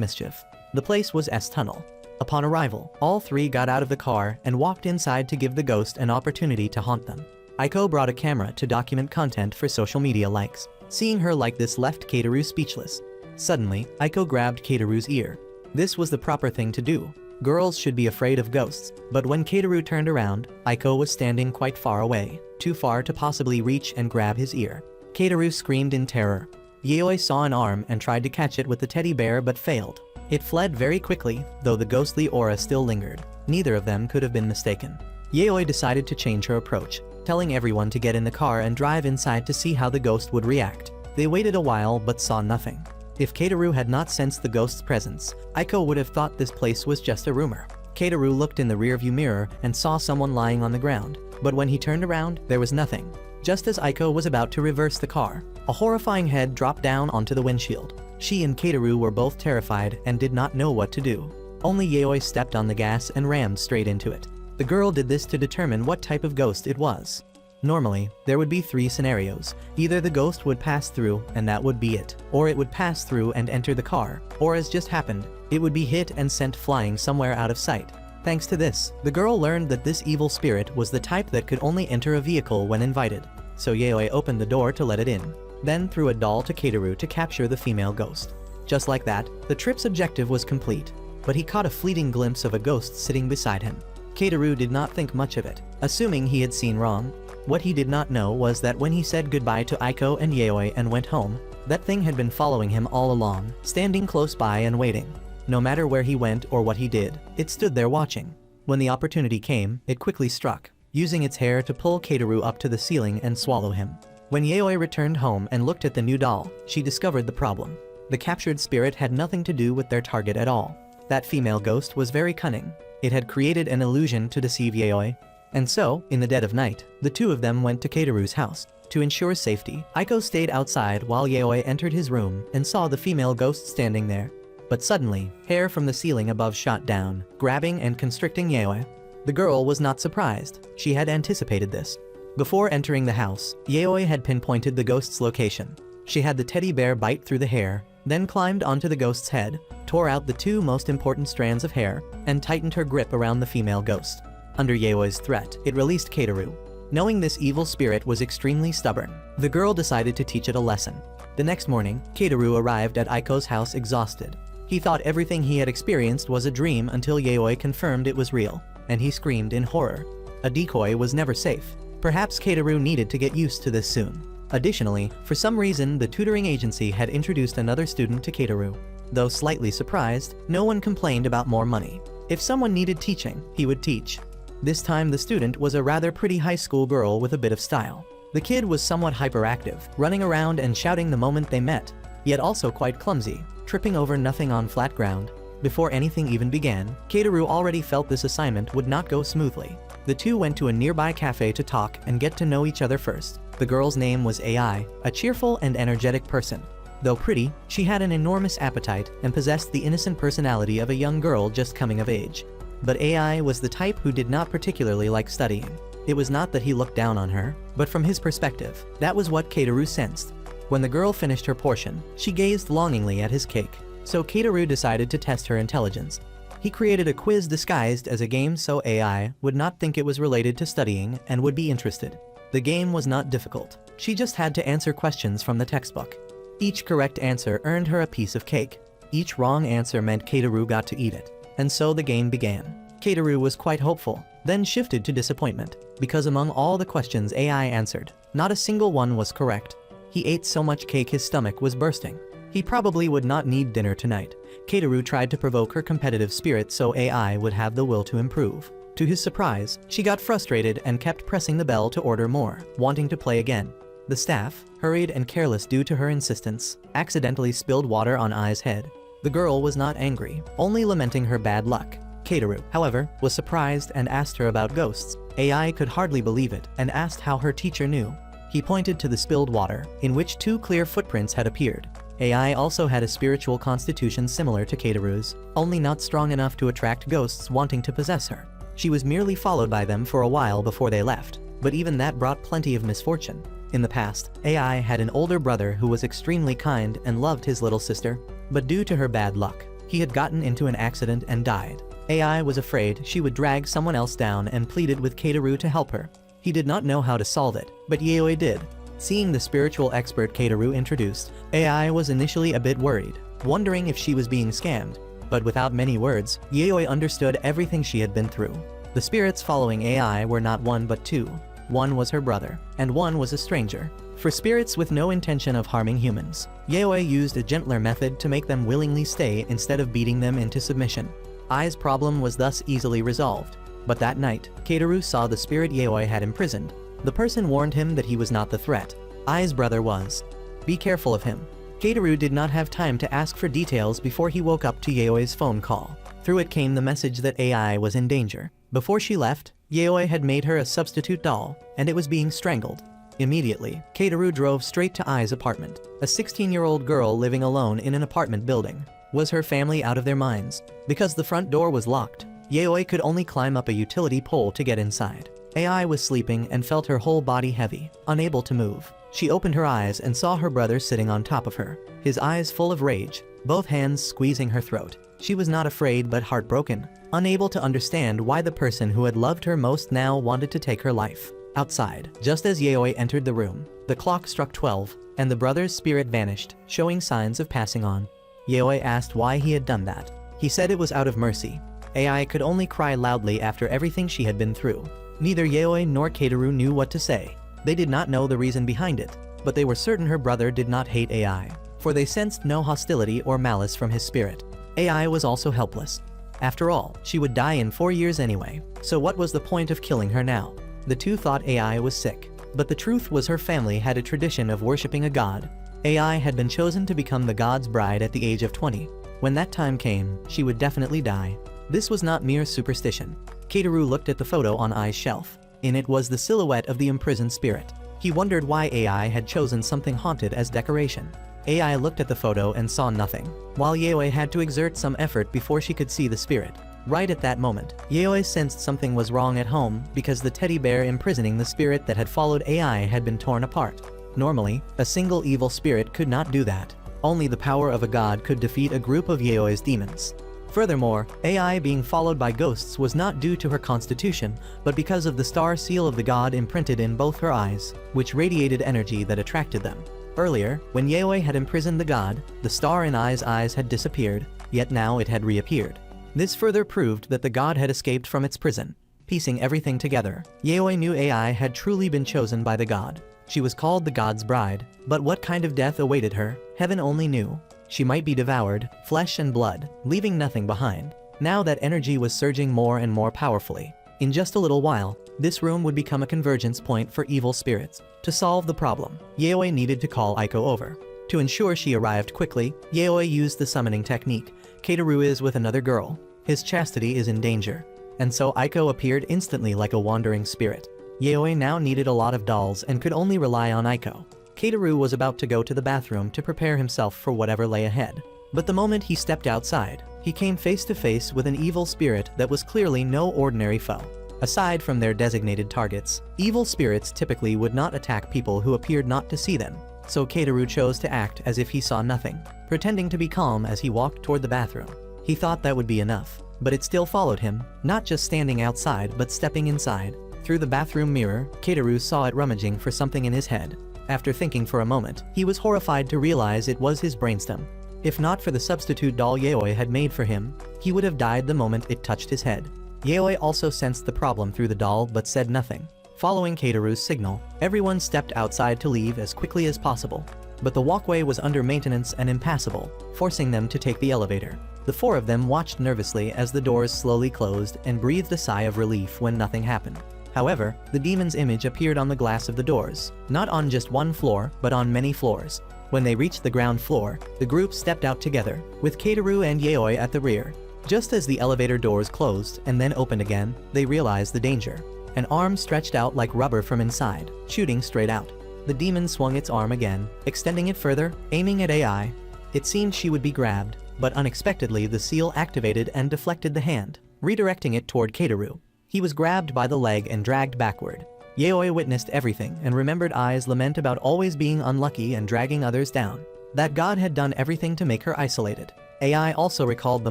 mischief. The place was S Tunnel. Upon arrival, all three got out of the car and walked inside to give the ghost an opportunity to haunt them. Aiko brought a camera to document content for social media likes. Seeing her like this left Keiteru speechless. Suddenly, Aiko grabbed Keiteru's ear. This was the proper thing to do. Girls should be afraid of ghosts, but when Keiteru turned around, Aiko was standing quite far away, too far to possibly reach and grab his ear. Keiteru screamed in terror. Yaoi saw an arm and tried to catch it with the teddy bear but failed. It fled very quickly, though the ghostly aura still lingered. Neither of them could have been mistaken. Yaoi decided to change her approach, telling everyone to get in the car and drive inside to see how the ghost would react. They waited a while but saw nothing. If Keiteru had not sensed the ghost's presence, Aiko would have thought this place was just a rumor. Keiteru looked in the rearview mirror and saw someone lying on the ground, but when he turned around, there was nothing. Just as Aiko was about to reverse the car, a horrifying head dropped down onto the windshield. She and Keiteru were both terrified and did not know what to do. Only Yaoi stepped on the gas and rammed straight into it. The girl did this to determine what type of ghost it was. Normally, there would be 3 scenarios. Either the ghost would pass through and that would be it, or it would pass through and enter the car, or as just happened, it would be hit and sent flying somewhere out of sight. Thanks to this, the girl learned that this evil spirit was the type that could only enter a vehicle when invited. So Yaoi opened the door to let it in, then threw a doll to Keiteru to capture the female ghost. Just like that, the trip's objective was complete, but he caught a fleeting glimpse of a ghost sitting beside him. Keiteru did not think much of it, assuming he had seen wrong. What he did not know was that when he said goodbye to Aiko and Yaoi and went home, that thing had been following him all along, standing close by and waiting. No matter where he went or what he did, it stood there watching. When the opportunity came, it quickly struck, using its hair to pull Keiteru up to the ceiling and swallow him. When Yaoi returned home and looked at the new doll, she discovered the problem. The captured spirit had nothing to do with their target at all. That female ghost was very cunning. It had created an illusion to deceive Yaoi. And so, in the dead of night, the two of them went to Keiteru's house. To ensure safety, Aiko stayed outside while Yaoi entered his room and saw the female ghost standing there. But suddenly, hair from the ceiling above shot down, grabbing and constricting Yaoi. The girl was not surprised. She had anticipated this. Before entering the house, Yaoi had pinpointed the ghost's location. She had the teddy bear bite through the hair, then climbed onto the ghost's head, tore out the 2 most important strands of hair, and tightened her grip around the female ghost. Under Yaoi's threat, it released Keiteru. Knowing this evil spirit was extremely stubborn, the girl decided to teach it a lesson. The next morning, Keiteru arrived at Aiko's house exhausted. He thought everything he had experienced was a dream until Yaoi confirmed it was real, and he screamed in horror. A decoy was never safe. Perhaps Keiteru needed to get used to this soon. Additionally, for some reason the tutoring agency had introduced another student to Keiteru. Though slightly surprised, no one complained about more money. If someone needed teaching, he would teach. This time the student was a rather pretty high school girl with a bit of style. The kid was somewhat hyperactive, running around and shouting the moment they met, yet also quite clumsy, tripping over nothing on flat ground. Before anything even began, Keiteru already felt this assignment would not go smoothly. The two went to a nearby cafe to talk and get to know each other first. The girl's name was AI, a cheerful and energetic person. Though pretty, she had an enormous appetite and possessed the innocent personality of a young girl just coming of age. But AI was the type who did not particularly like studying. It was not that he looked down on her, but from his perspective, that was what Keiteru sensed. When the girl finished her portion, she gazed longingly at his cake. So Keiteru decided to test her intelligence. He created a quiz disguised as a game so AI would not think it was related to studying and would be interested. The game was not difficult. She just had to answer questions from the textbook. Each correct answer earned her a piece of cake. Each wrong answer meant Keiteru got to eat it. And so the game began. Keiteru was quite hopeful, then shifted to disappointment, because among all the questions AI answered, not a single one was correct. He ate so much cake his stomach was bursting. He probably would not need dinner tonight. Keiteru tried to provoke her competitive spirit so AI would have the will to improve. To his surprise, she got frustrated and kept pressing the bell to order more, wanting to play again. The staff, hurried and careless due to her insistence, accidentally spilled water on Ai's head. The girl was not angry, only lamenting her bad luck. Keiteru, however, was surprised and asked her about ghosts. AI could hardly believe it and asked how her teacher knew. He pointed to the spilled water, in which 2 clear footprints had appeared. AI also had a spiritual constitution similar to Keiteru's, only not strong enough to attract ghosts wanting to possess her. She was merely followed by them for a while before they left. but even that brought plenty of misfortune. In the past, AI had an older brother who was extremely kind and loved his little sister, but due to her bad luck, he had gotten into an accident and died. AI was afraid she would drag someone else down and pleaded with Keiteru to help her. He did not know how to solve it, but Yaoi did. Seeing the spiritual expert Keiteru introduced, AI was initially a bit worried, wondering if she was being scammed. But without many words, Yaoi understood everything she had been through. The spirits following AI were not one but two. One was her brother, and one was a stranger. For spirits with no intention of harming humans, Yaoi used a gentler method to make them willingly stay instead of beating them into submission. Ai's problem was thus easily resolved. But that night, Keiteru saw the spirit Yaoi had imprisoned. The person warned him that he was not the threat. Ai's brother was. Be careful of him. Keiteru did not have time to ask for details before he woke up to Yaoi's phone call. Through it came the message that AI was in danger. Before she left, Yaoi had made her a substitute doll, and it was being strangled. Immediately, Keiteru drove straight to Ai's apartment. A 16-year-old girl living alone in an apartment building. Was her family out of their minds? Because the front door was locked, Yaoi could only climb up a utility pole to get inside. AI was sleeping and felt her whole body heavy, unable to move. She opened her eyes and saw her brother sitting on top of her, his eyes full of rage, both hands squeezing her throat. She was not afraid but heartbroken, unable to understand why the person who had loved her most now wanted to take her life. Outside, just as Yaoi entered the room, the clock struck 12, and the brother's spirit vanished, showing signs of passing on. Yaoi asked why he had done that. He said it was out of mercy. AI could only cry loudly after everything she had been through. Neither Yaoi nor Keiteru knew what to say. They did not know the reason behind it, but they were certain her brother did not hate AI, for they sensed no hostility or malice from his spirit. AI was also helpless. After all, she would die in 4 years anyway, so what was the point of killing her now? The two thought AI was sick, but the truth was her family had a tradition of worshipping a god. AI had been chosen to become the god's bride at the age of 20. When that time came, she would definitely die. This was not mere superstition. Keiteru looked at the photo on Ai's shelf. In it was the silhouette of the imprisoned spirit. He wondered why AI had chosen something haunted as decoration. AI looked at the photo and saw nothing, while Yaoi had to exert some effort before she could see the spirit. Right at that moment, Yaoi sensed something was wrong at home because the teddy bear imprisoning the spirit that had followed AI had been torn apart. Normally, a single evil spirit could not do that. Only the power of a god could defeat a group of Yaoi's demons. Furthermore, AI being followed by ghosts was not due to her constitution, but because of the star seal of the god imprinted in both her eyes, which radiated energy that attracted them. Earlier, when Yaoi had imprisoned the god, the star in Ai's eyes had disappeared, yet now it had reappeared. This further proved that the god had escaped from its prison. Piecing everything together, Yaoi knew AI had truly been chosen by the god. She was called the god's bride, but what kind of death awaited her, heaven only knew. She might be devoured, flesh and blood, leaving nothing behind. Now that energy was surging more and more powerfully. In just a little while, this room would become a convergence point for evil spirits. To solve the problem, Yaoi needed to call Aiko over. To ensure she arrived quickly, Yaoi used the summoning technique. Keiteru is with another girl. His chastity is in danger. And so Aiko appeared instantly like a wandering spirit. Yaoi now needed a lot of dolls and could only rely on Aiko. Keiteru was about to go to the bathroom to prepare himself for whatever lay ahead. But the moment he stepped outside, he came face to face with an evil spirit that was clearly no ordinary foe. Aside from their designated targets, evil spirits typically would not attack people who appeared not to see them, so Keiteru chose to act as if he saw nothing, pretending to be calm as he walked toward the bathroom. He thought that would be enough, but it still followed him, not just standing outside but stepping inside. Through the bathroom mirror, Keiteru saw it rummaging for something in his head. After thinking for a moment, he was horrified to realize it was his brainstem. If not for the substitute doll Yaoi had made for him, he would have died the moment it touched his head. Yaoi also sensed the problem through the doll but said nothing. Following Keiteru's signal, everyone stepped outside to leave as quickly as possible. But the walkway was under maintenance and impassable, forcing them to take the elevator. The four of them watched nervously as the doors slowly closed and breathed a sigh of relief when nothing happened. However, the demon's image appeared on the glass of the doors, not on just one floor, but on many floors. When they reached the ground floor, the group stepped out together, with Keiteru and Yaoi at the rear. Just as the elevator doors closed and then opened again, they realized the danger. An arm stretched out like rubber from inside, shooting straight out. The demon swung its arm again, extending it further, aiming at AI. It seemed she would be grabbed, but unexpectedly the seal activated and deflected the hand, redirecting it toward Keiteru. He was grabbed by the leg and dragged backward. Yaoi witnessed everything and remembered Ai's lament about always being unlucky and dragging others down. That God had done everything to make her isolated. Ai also recalled the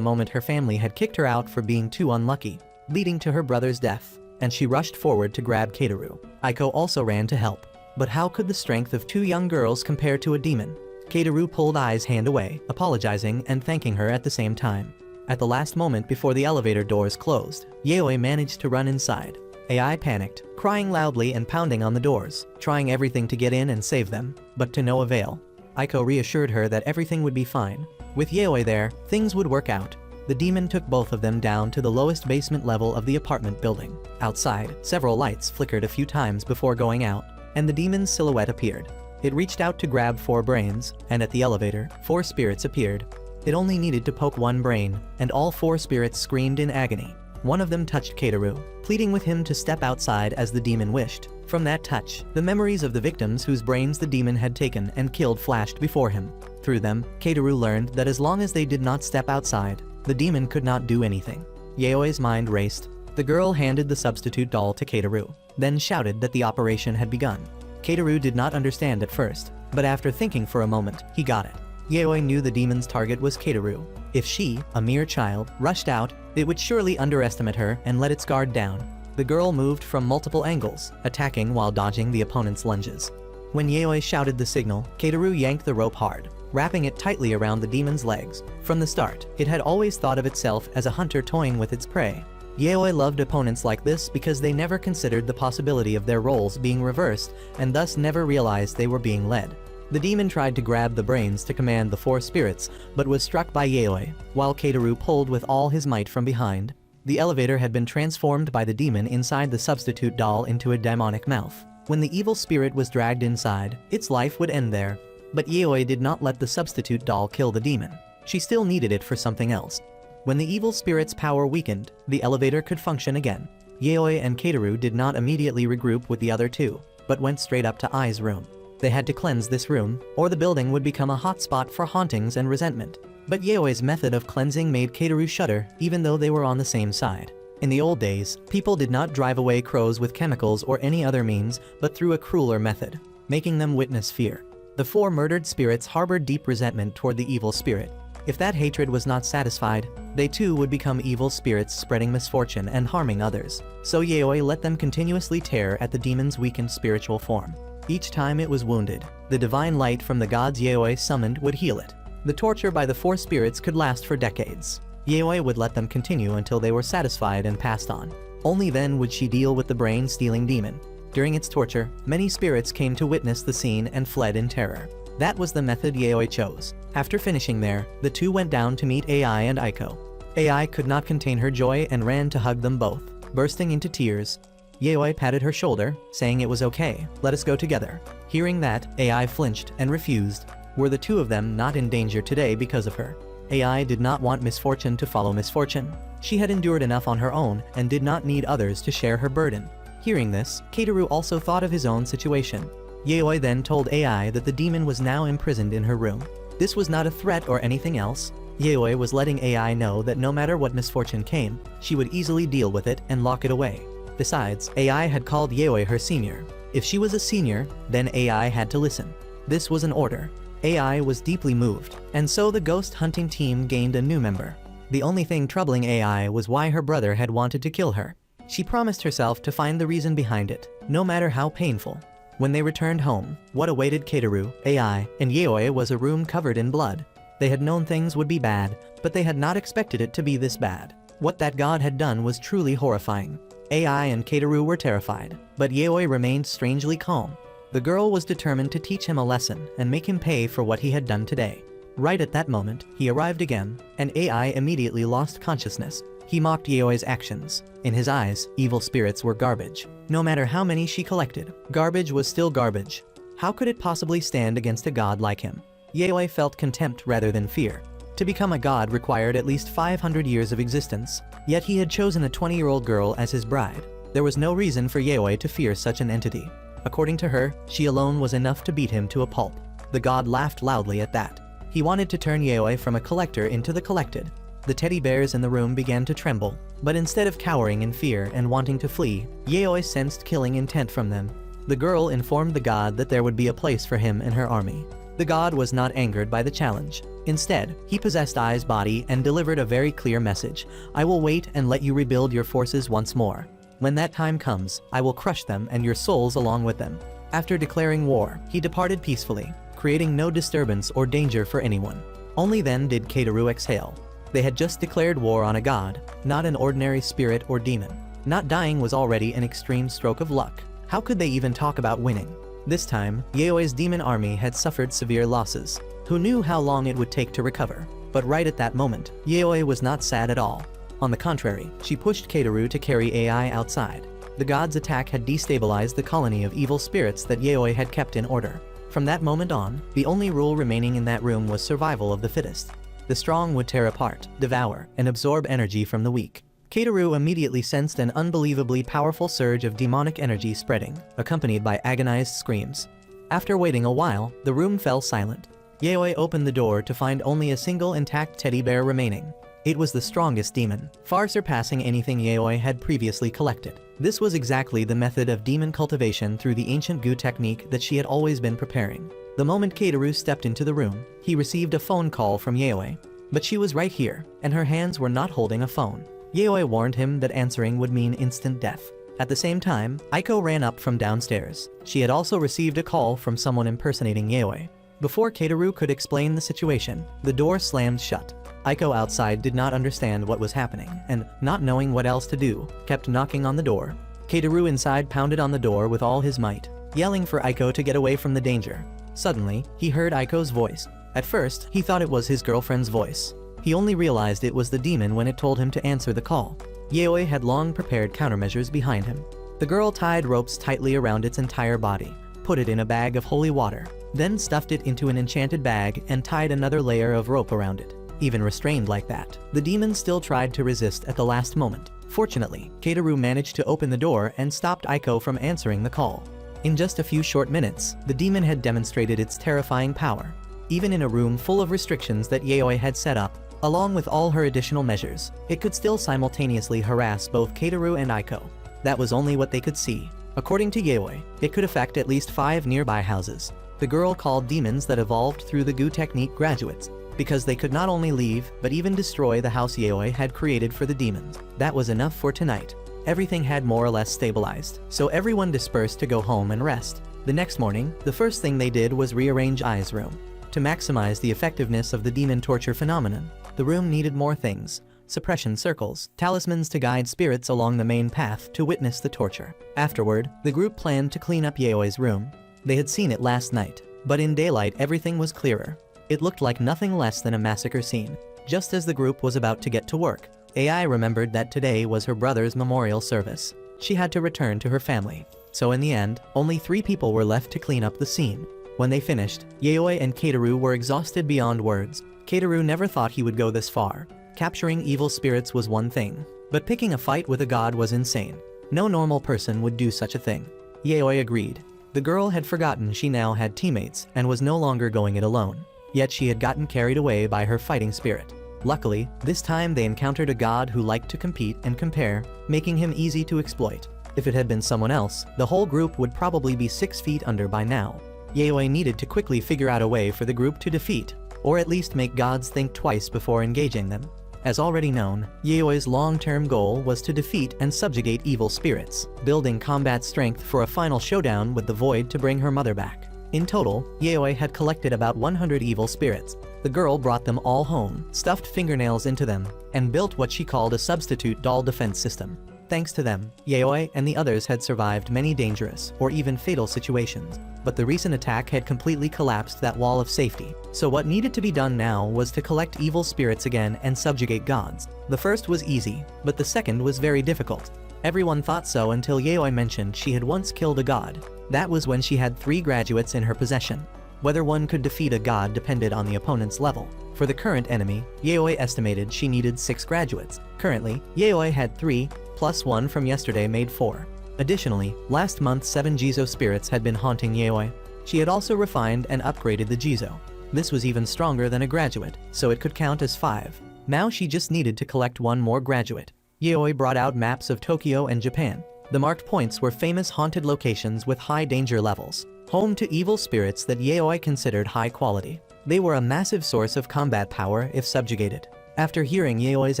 moment her family had kicked her out for being too unlucky, leading to her brother's death, and she rushed forward to grab Keiteru. Aiko also ran to help. But how could the strength of 2 young girls compare to a demon? Keiteru pulled Ai's hand away, apologizing and thanking her at the same time. At the last moment before the elevator doors closed, Yaoi managed to run inside. Ai panicked, crying loudly and pounding on the doors, trying everything to get in and save them, but to no avail. Aiko reassured her that everything would be fine. With Yaoi there, things would work out. The demon took both of them down to the lowest basement level of the apartment building. Outside, several lights flickered a few times before going out, and the demon's silhouette appeared. It reached out to grab 4 brains, and at the elevator, 4 spirits appeared. It only needed to poke 1 brain, and all 4 spirits screamed in agony. One of them touched Keiteru, pleading with him to step outside as the demon wished. From that touch, the memories of the victims whose brains the demon had taken and killed flashed before him. Through them, Keiteru learned that as long as they did not step outside, the demon could not do anything. Yaoi's mind raced. The girl handed the substitute doll to Keiteru, then shouted that the operation had begun. Keiteru did not understand at first, but after thinking for a moment, he got it. Yaoi knew the demon's target was Keiteru. If she, a mere child, rushed out, it would surely underestimate her and let its guard down. The girl moved from multiple angles, attacking while dodging the opponent's lunges. When Yaoi shouted the signal, Keiteru yanked the rope hard, wrapping it tightly around the demon's legs. From the start, it had always thought of itself as a hunter toying with its prey. Yaoi loved opponents like this because they never considered the possibility of their roles being reversed and thus never realized they were being led. The demon tried to grab the brains to command the 4 spirits, but was struck by Yaoi, while Keiteru pulled with all his might from behind. The elevator had been transformed by the demon inside the substitute doll into a demonic mouth. When the evil spirit was dragged inside, its life would end there. But Yaoi did not let the substitute doll kill the demon. She still needed it for something else. When the evil spirit's power weakened, the elevator could function again. Yaoi and Keiteru did not immediately regroup with the other 2, but went straight up to Ai's room. They had to cleanse this room, or the building would become a hotspot for hauntings and resentment. But Yaoi's method of cleansing made Keiteru shudder, even though they were on the same side. In the old days, people did not drive away crows with chemicals or any other means, but through a crueler method, making them witness fear. The 4 murdered spirits harbored deep resentment toward the evil spirit. If that hatred was not satisfied, they too would become evil spirits spreading misfortune and harming others. So Yaoi let them continuously tear at the demon's weakened spiritual form. Each time it was wounded, the divine light from the gods Yaoi summoned would heal it. The torture by the 4 spirits could last for decades. Yaoi would let them continue until they were satisfied and passed on. Only then would she deal with the brain-stealing demon. During its torture, many spirits came to witness the scene and fled in terror. That was the method Yaoi chose. After finishing there, the 2 went down to meet Ai and Aiko. Ai could not contain her joy and ran to hug them both, bursting into tears. Yaoi patted her shoulder, saying it was okay, let us go together. Hearing that, Ai flinched and refused. Were the 2 of them not in danger today because of her? Ai did not want misfortune to follow misfortune. She had endured enough on her own and did not need others to share her burden. Hearing this, Keiteru also thought of his own situation. Yaoi then told Ai that the demon was now imprisoned in her room. This was not a threat or anything else. Yaoi was letting Ai know that no matter what misfortune came, she would easily deal with it and lock it away. Besides, Ai had called Yaoi her senior. If she was a senior, then Ai had to listen. This was an order. Ai was deeply moved, and so the ghost hunting team gained a new member. The only thing troubling Ai was why her brother had wanted to kill her. She promised herself to find the reason behind it, no matter how painful. When they returned home, what awaited Keiteru, Ai, and Yaoi was a room covered in blood. They had known things would be bad, but they had not expected it to be this bad. What that god had done was truly horrifying. Ai and Keiteru were terrified, but Yaoi remained strangely calm. The girl was determined to teach him a lesson and make him pay for what he had done today. Right at that moment, he arrived again, and Ai immediately lost consciousness. He mocked Yaoi's actions. In his eyes, evil spirits were garbage. No matter how many she collected, garbage was still garbage. How could it possibly stand against a god like him? Yaoi felt contempt rather than fear. To become a god required at least 500 years of existence, yet he had chosen a 20-year-old girl as his bride. There was no reason for Yaoi to fear such an entity. According to her, she alone was enough to beat him to a pulp. The god laughed loudly at that. He wanted to turn Yaoi from a collector into the collected. The teddy bears in the room began to tremble, but instead of cowering in fear and wanting to flee, Yaoi sensed killing intent from them. The girl informed the god that there would be a place for him in her army. The god was not angered by the challenge. Instead, he possessed Ai's body and delivered a very clear message: I will wait and let you rebuild your forces once more. When that time comes, I will crush them and your souls along with them. After declaring war, he departed peacefully, creating no disturbance or danger for anyone. Only then did Keiteru exhale. They had just declared war on a god, not an ordinary spirit or demon. Not dying was already an extreme stroke of luck. How could they even talk about winning? This time, Yaoi's demon army had suffered severe losses. Who knew how long it would take to recover? But right at that moment, Yaoi was not sad at all. On the contrary, she pushed Keiteru to carry Ai outside. The god's attack had destabilized the colony of evil spirits that Yaoi had kept in order. From that moment on, the only rule remaining in that room was survival of the fittest. The strong would tear apart, devour, and absorb energy from the weak. Keiteru immediately sensed an unbelievably powerful surge of demonic energy spreading, accompanied by agonized screams. After waiting a while, the room fell silent. Yaoi opened the door to find only a single intact teddy bear remaining. It was the strongest demon, far surpassing anything Yaoi had previously collected. This was exactly the method of demon cultivation through the ancient Gu technique that she had always been preparing. The moment Keiteru stepped into the room, he received a phone call from Yaoi. But she was right here, and her hands were not holding a phone. Yaoi warned him that answering would mean instant death. At the same time, Aiko ran up from downstairs. She had also received a call from someone impersonating Yaoi. Before Keiteru could explain the situation, the door slammed shut. Aiko outside did not understand what was happening, and, not knowing what else to do, kept knocking on the door. Keiteru inside pounded on the door with all his might, yelling for Aiko to get away from the danger. Suddenly, he heard Aiko's voice. At first, he thought it was his girlfriend's voice. He only realized it was the demon when it told him to answer the call. Yaoi had long prepared countermeasures behind him. The girl tied ropes tightly around its entire body, put it in a bag of holy water, then stuffed it into an enchanted bag and tied another layer of rope around it. Even restrained like that, the demon still tried to resist at the last moment. Fortunately, Keiteru managed to open the door and stopped Aiko from answering the call. In just a few short minutes, the demon had demonstrated its terrifying power. Even in a room full of restrictions that Yaoi had set up, along with all her additional measures, it could still simultaneously harass both Keiteru and Aiko. That was only what they could see. According to Yaoi, it could affect at least 5 nearby houses. The girl called demons that evolved through the Gu technique graduates, because they could not only leave, but even destroy the house Yaoi had created for the demons. That was enough for tonight. Everything had more or less stabilized, so everyone dispersed to go home and rest. The next morning, the first thing they did was rearrange Ai's room. To maximize the effectiveness of the demon torture phenomenon, the room needed more things: suppression circles, talismans to guide spirits along the main path to witness the torture. Afterward, the group planned to clean up Yaoi's room. They had seen it last night, but in daylight everything was clearer. It looked like nothing less than a massacre scene. Just as the group was about to get to work, Ai remembered that today was her brother's memorial service. She had to return to her family. So in the end, only 3 people were left to clean up the scene. When they finished, Yaoi and Keiteru were exhausted beyond words. Keiteru never thought he would go this far. Capturing evil spirits was one thing, but picking a fight with a god was insane. No normal person would do such a thing. Yaoi agreed. The girl had forgotten she now had teammates and was no longer going it alone. Yet she had gotten carried away by her fighting spirit. Luckily, this time they encountered a god who liked to compete and compare, making him easy to exploit. If it had been someone else, the whole group would probably be 6 feet under by now. Yaoi needed to quickly figure out a way for the group to defeat, or at least make gods think twice before engaging them. As already known, Yaoi's long-term goal was to defeat and subjugate evil spirits, building combat strength for a final showdown with the Void to bring her mother back. In total, Yaoi had collected about 100 evil spirits. The girl brought them all home, stuffed fingernails into them, and built what she called a substitute doll defense system. Thanks to them, Yaoi and the others had survived many dangerous or even fatal situations. But the recent attack had completely collapsed that wall of safety. So what needed to be done now was to collect evil spirits again and subjugate gods. The first was easy, but the second was very difficult. Everyone thought so until Yaoi mentioned she had once killed a god. That was when she had 3 graduates in her possession. Whether one could defeat a god depended on the opponent's level. For the current enemy, Yaoi estimated she needed 6 graduates. Currently, Yaoi had 3, plus 1 from yesterday made 4. Additionally, last month 7 Jizo spirits had been haunting Yaoi. She had also refined and upgraded the Jizo. This was even stronger than a graduate, so it could count as 5. Now she just needed to collect one more graduate. Yaoi brought out maps of Tokyo and Japan. The marked points were famous haunted locations with high danger levels, home to evil spirits that Yaoi considered high quality. They were a massive source of combat power if subjugated. After hearing Yaoi's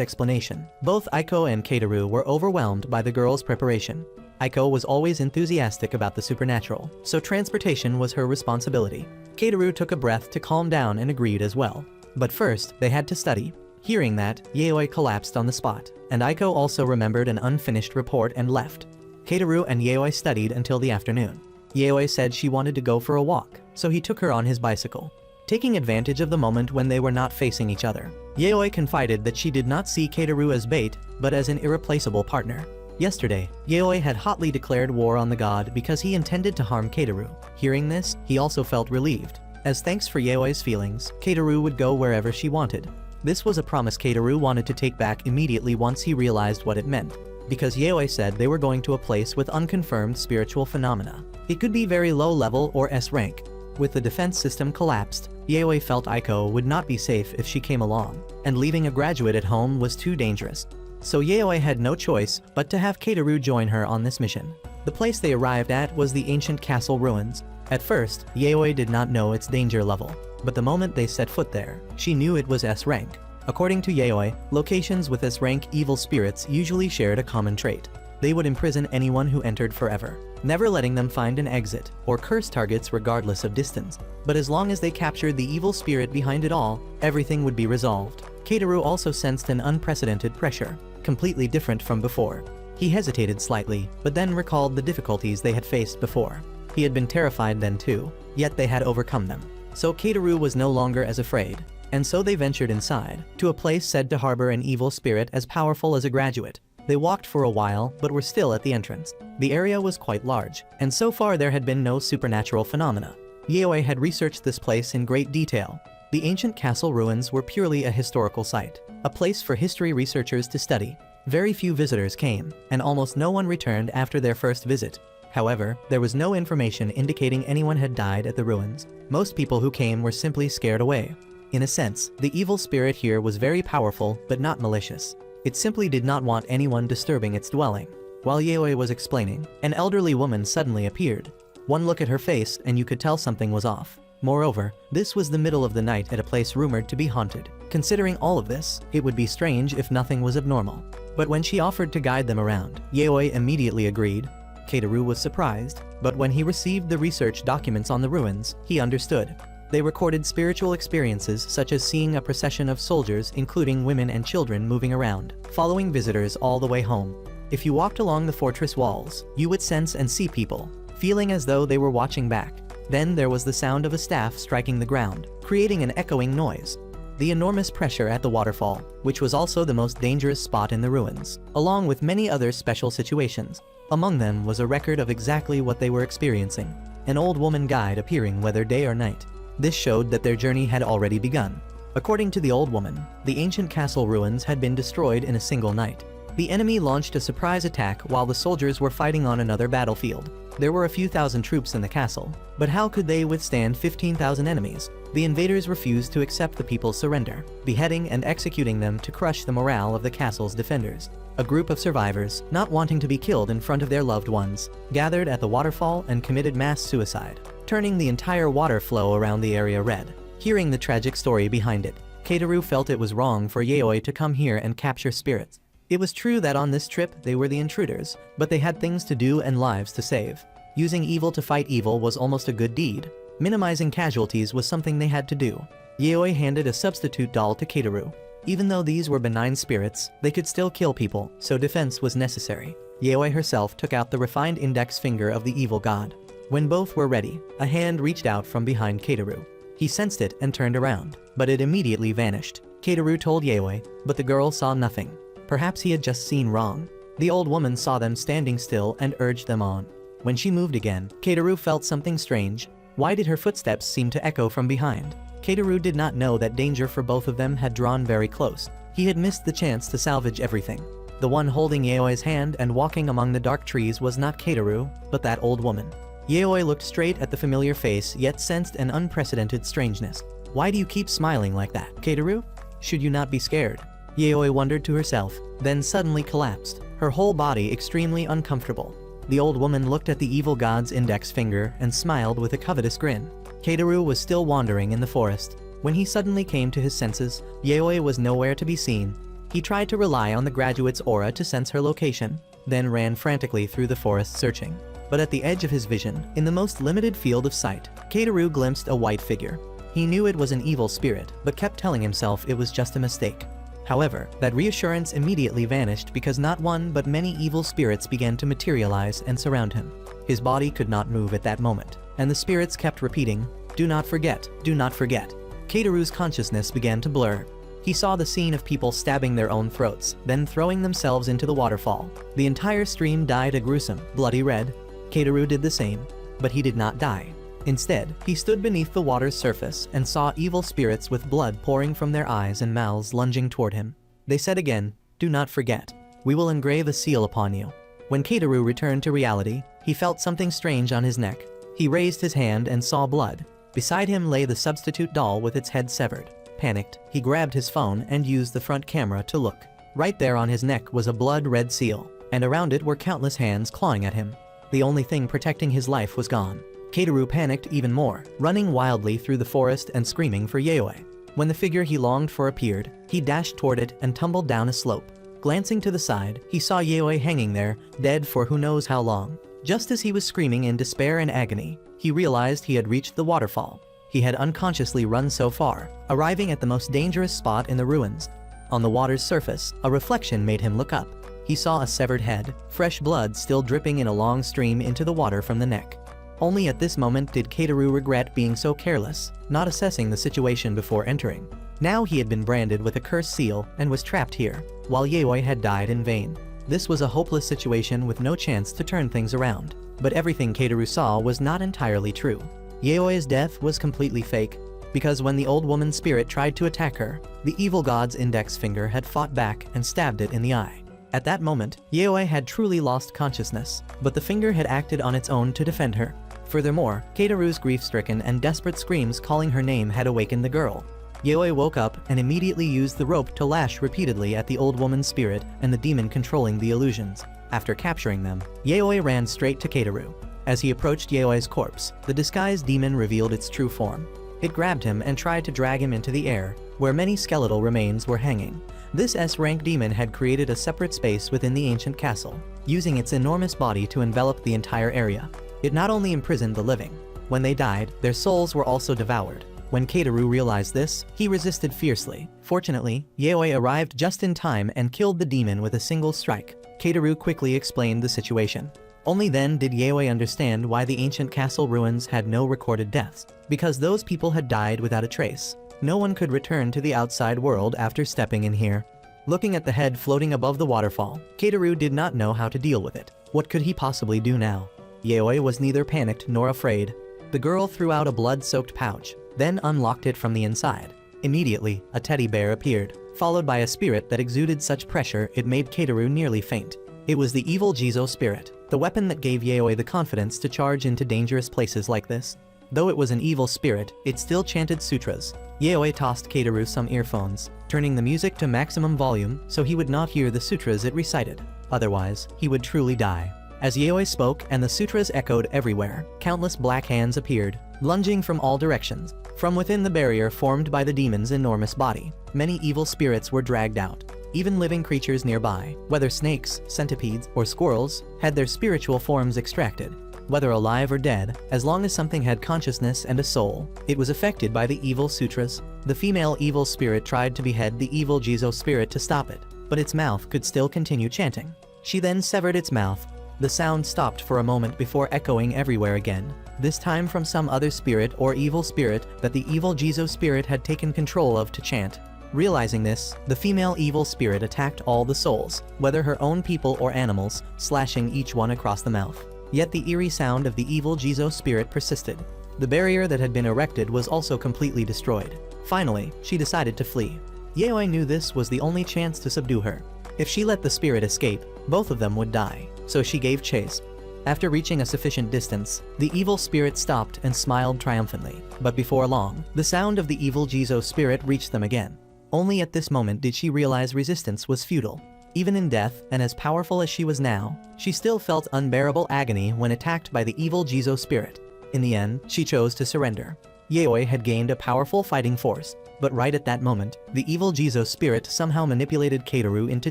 explanation, both Aiko and Keitaru were overwhelmed by the girl's preparation. Aiko was always enthusiastic about the supernatural, so transportation was her responsibility. Keitaru took a breath to calm down and agreed as well. But first, they had to study. Hearing that, Yaoi collapsed on the spot, and Aiko also remembered an unfinished report and left. Keitaru and Yaoi studied until the afternoon. Yaoi said she wanted to go for a walk, so he took her on his bicycle. Taking advantage of the moment when they were not facing each other, Yaoi confided that she did not see Keitaru as bait, but as an irreplaceable partner. Yesterday, Yaoi had hotly declared war on the god because he intended to harm Keitaru. Hearing this, he also felt relieved. As thanks for Yaoi's feelings, Keitaru would go wherever she wanted. This was a promise Keitaru wanted to take back immediately once he realized what it meant. Because Yaoi said they were going to a place with unconfirmed spiritual phenomena. It could be very low level or S rank. With the defense system collapsed, Yaoi felt Aiko would not be safe if she came along, and leaving a graduate at home was too dangerous. So Yaoi had no choice but to have Keitaru join her on this mission. The place they arrived at was the ancient castle ruins. At first, Yaoi did not know its danger level, but the moment they set foot there, she knew it was S rank. According to Yaoi, locations with S-rank evil spirits usually shared a common trait. They would imprison anyone who entered forever, never letting them find an exit, or curse targets regardless of distance. But as long as they captured the evil spirit behind it all, everything would be resolved. Keitaru also sensed an unprecedented pressure, completely different from before. He hesitated slightly, but then recalled the difficulties they had faced before. He had been terrified then too, yet they had overcome them. So Keitaru was no longer as afraid. And so they ventured inside, to a place said to harbor an evil spirit as powerful as a graduate. They walked for a while, but were still at the entrance. The area was quite large, and so far there had been no supernatural phenomena. Yaoi had researched this place in great detail. The ancient castle ruins were purely a historical site, a place for history researchers to study. Very few visitors came, and almost no one returned after their first visit. However, there was no information indicating anyone had died at the ruins. Most people who came were simply scared away. In a sense, the evil spirit here was very powerful, but not malicious. It simply did not want anyone disturbing its dwelling. While Yaoi was explaining, an elderly woman suddenly appeared. One look at her face and you could tell something was off. Moreover, this was the middle of the night at a place rumored to be haunted. Considering all of this, it would be strange if nothing was abnormal. But when she offered to guide them around, Yaoi immediately agreed. Keitaru was surprised, but when he received the research documents on the ruins, he understood. They recorded spiritual experiences such as seeing a procession of soldiers, including women and children, moving around, following visitors all the way home. If you walked along the fortress walls, you would sense and see people, feeling as though they were watching back. Then there was the sound of a staff striking the ground, creating an echoing noise. The enormous pressure at the waterfall, which was also the most dangerous spot in the ruins, along with many other special situations. Among them was a record of exactly what they were experiencing, an old woman guide appearing whether day or night. This showed that their journey had already begun. According to the old woman, the ancient castle ruins had been destroyed in a single night. The enemy launched a surprise attack while the soldiers were fighting on another battlefield. There were a few thousand troops in the castle, but how could they withstand 15,000 enemies? The invaders refused to accept the people's surrender, beheading and executing them to crush the morale of the castle's defenders. A group of survivors, not wanting to be killed in front of their loved ones, gathered at the waterfall and committed mass suicide, turning the entire water flow around the area red. Hearing the tragic story behind it, Keitaru felt it was wrong for Yaoi to come here and capture spirits. It was true that on this trip they were the intruders, but they had things to do and lives to save. Using evil to fight evil was almost a good deed. Minimizing casualties was something they had to do. Yaoi handed a substitute doll to Keitaru. Even though these were benign spirits, they could still kill people, so defense was necessary. Yaoi herself took out the refined index finger of the evil god. When both were ready, a hand reached out from behind Keitaru. He sensed it and turned around, but it immediately vanished. Keitaru told Yaoi, but the girl saw nothing. Perhaps he had just seen wrong. The old woman saw them standing still and urged them on. When she moved again, Keitaru felt something strange. Why did her footsteps seem to echo from behind? Keitaru did not know that danger for both of them had drawn very close. He had missed the chance to salvage everything. The one holding Yaoi's hand and walking among the dark trees was not Keitaru, but that old woman. Yaoi looked straight at the familiar face yet sensed an unprecedented strangeness. Why do you keep smiling like that, Keitaru? Should you not be scared? Yaoi wondered to herself, then suddenly collapsed, her whole body extremely uncomfortable. The old woman looked at the evil god's index finger and smiled with a covetous grin. Keitaru was still wandering in the forest. When he suddenly came to his senses, Yaoi was nowhere to be seen. He tried to rely on the graduate's aura to sense her location, then ran frantically through the forest searching. But at the edge of his vision, in the most limited field of sight, Keitaru glimpsed a white figure. He knew it was an evil spirit, but kept telling himself it was just a mistake. However, that reassurance immediately vanished because not one but many evil spirits began to materialize and surround him. His body could not move at that moment, and the spirits kept repeating, "Do not forget, do not forget." Keitaru's consciousness began to blur. He saw the scene of people stabbing their own throats, then throwing themselves into the waterfall. The entire stream dyed a gruesome, bloody red. Keitaru did the same, but he did not die. Instead, he stood beneath the water's surface and saw evil spirits with blood pouring from their eyes and mouths lunging toward him. They said again, "Do not forget. We will engrave a seal upon you." When Keitaru returned to reality, he felt something strange on his neck. He raised his hand and saw blood. Beside him lay the substitute doll with its head severed. Panicked, he grabbed his phone and used the front camera to look. Right there on his neck was a blood-red seal, and around it were countless hands clawing at him. The only thing protecting his life was gone. Keitaru panicked even more, running wildly through the forest and screaming for Yaoi. When the figure he longed for appeared, he dashed toward it and tumbled down a slope. Glancing to the side, he saw Yaoi hanging there, dead for who knows how long. Just as he was screaming in despair and agony, he realized he had reached the waterfall. He had unconsciously run so far, arriving at the most dangerous spot in the ruins. On the water's surface, a reflection made him look up. He saw a severed head, fresh blood still dripping in a long stream into the water from the neck. Only at this moment did Keitaru regret being so careless, not assessing the situation before entering. Now he had been branded with a cursed seal and was trapped here, while Yaoi had died in vain. This was a hopeless situation with no chance to turn things around. But everything Keitaru saw was not entirely true. Yaoi's death was completely fake, because when the old woman's spirit tried to attack her, the evil god's index finger had fought back and stabbed it in the eye. At that moment, Yaoi had truly lost consciousness, but the finger had acted on its own to defend her. Furthermore, Keitaru's grief-stricken and desperate screams calling her name had awakened the girl. Yaoi woke up and immediately used the rope to lash repeatedly at the old woman's spirit and the demon controlling the illusions. After capturing them, Yaoi ran straight to Keitaru. As he approached Yaoi's corpse, the disguised demon revealed its true form. It grabbed him and tried to drag him into the air, where many skeletal remains were hanging. This S-rank demon had created a separate space within the ancient castle, using its enormous body to envelop the entire area. It not only imprisoned the living. When they died, their souls were also devoured. When Keitaru realized this, he resisted fiercely. Fortunately, Yaoi arrived just in time and killed the demon with a single strike. Keitaru quickly explained the situation. Only then did Yaoi understand why the ancient castle ruins had no recorded deaths. Because those people had died without a trace. No one could return to the outside world after stepping in here. Looking at the head floating above the waterfall, Keitaru did not know how to deal with it. What could he possibly do now? Yaoi was neither panicked nor afraid. The girl threw out a blood-soaked pouch, then unlocked it from the inside. Immediately, a teddy bear appeared, followed by a spirit that exuded such pressure it made Keitaru nearly faint. It was the evil Jizo spirit, the weapon that gave Yaoi the confidence to charge into dangerous places like this. Though it was an evil spirit, it still chanted sutras. Yaoi tossed Keitaru some earphones, turning the music to maximum volume so he would not hear the sutras it recited. Otherwise, he would truly die. As Yaoi spoke and the sutras echoed everywhere, countless black hands appeared, lunging from all directions. From within the barrier formed by the demon's enormous body, many evil spirits were dragged out. Even living creatures nearby, whether snakes, centipedes, or squirrels, had their spiritual forms extracted. Whether alive or dead, as long as something had consciousness and a soul, it was affected by the evil sutras. The female evil spirit tried to behead the evil Jizo spirit to stop it, but its mouth could still continue chanting. She then severed its mouth. The sound stopped for a moment before echoing everywhere again, this time from some other spirit or evil spirit that the evil Jizo spirit had taken control of to chant. Realizing this, the female evil spirit attacked all the souls, whether her own people or animals, slashing each one across the mouth. Yet the eerie sound of the evil Jizo spirit persisted. The barrier that had been erected was also completely destroyed. Finally, she decided to flee. Yaoi knew this was the only chance to subdue her. If she let the spirit escape, both of them would die, so she gave chase. After reaching a sufficient distance, the evil spirit stopped and smiled triumphantly. But before long, the sound of the evil Jizo spirit reached them again. Only at this moment did she realize resistance was futile. Even in death, and as powerful as she was now, she still felt unbearable agony when attacked by the evil Jizo spirit. In the end, she chose to surrender. Yaoi had gained a powerful fighting force, but right at that moment, the evil Jizo spirit somehow manipulated Keitaru into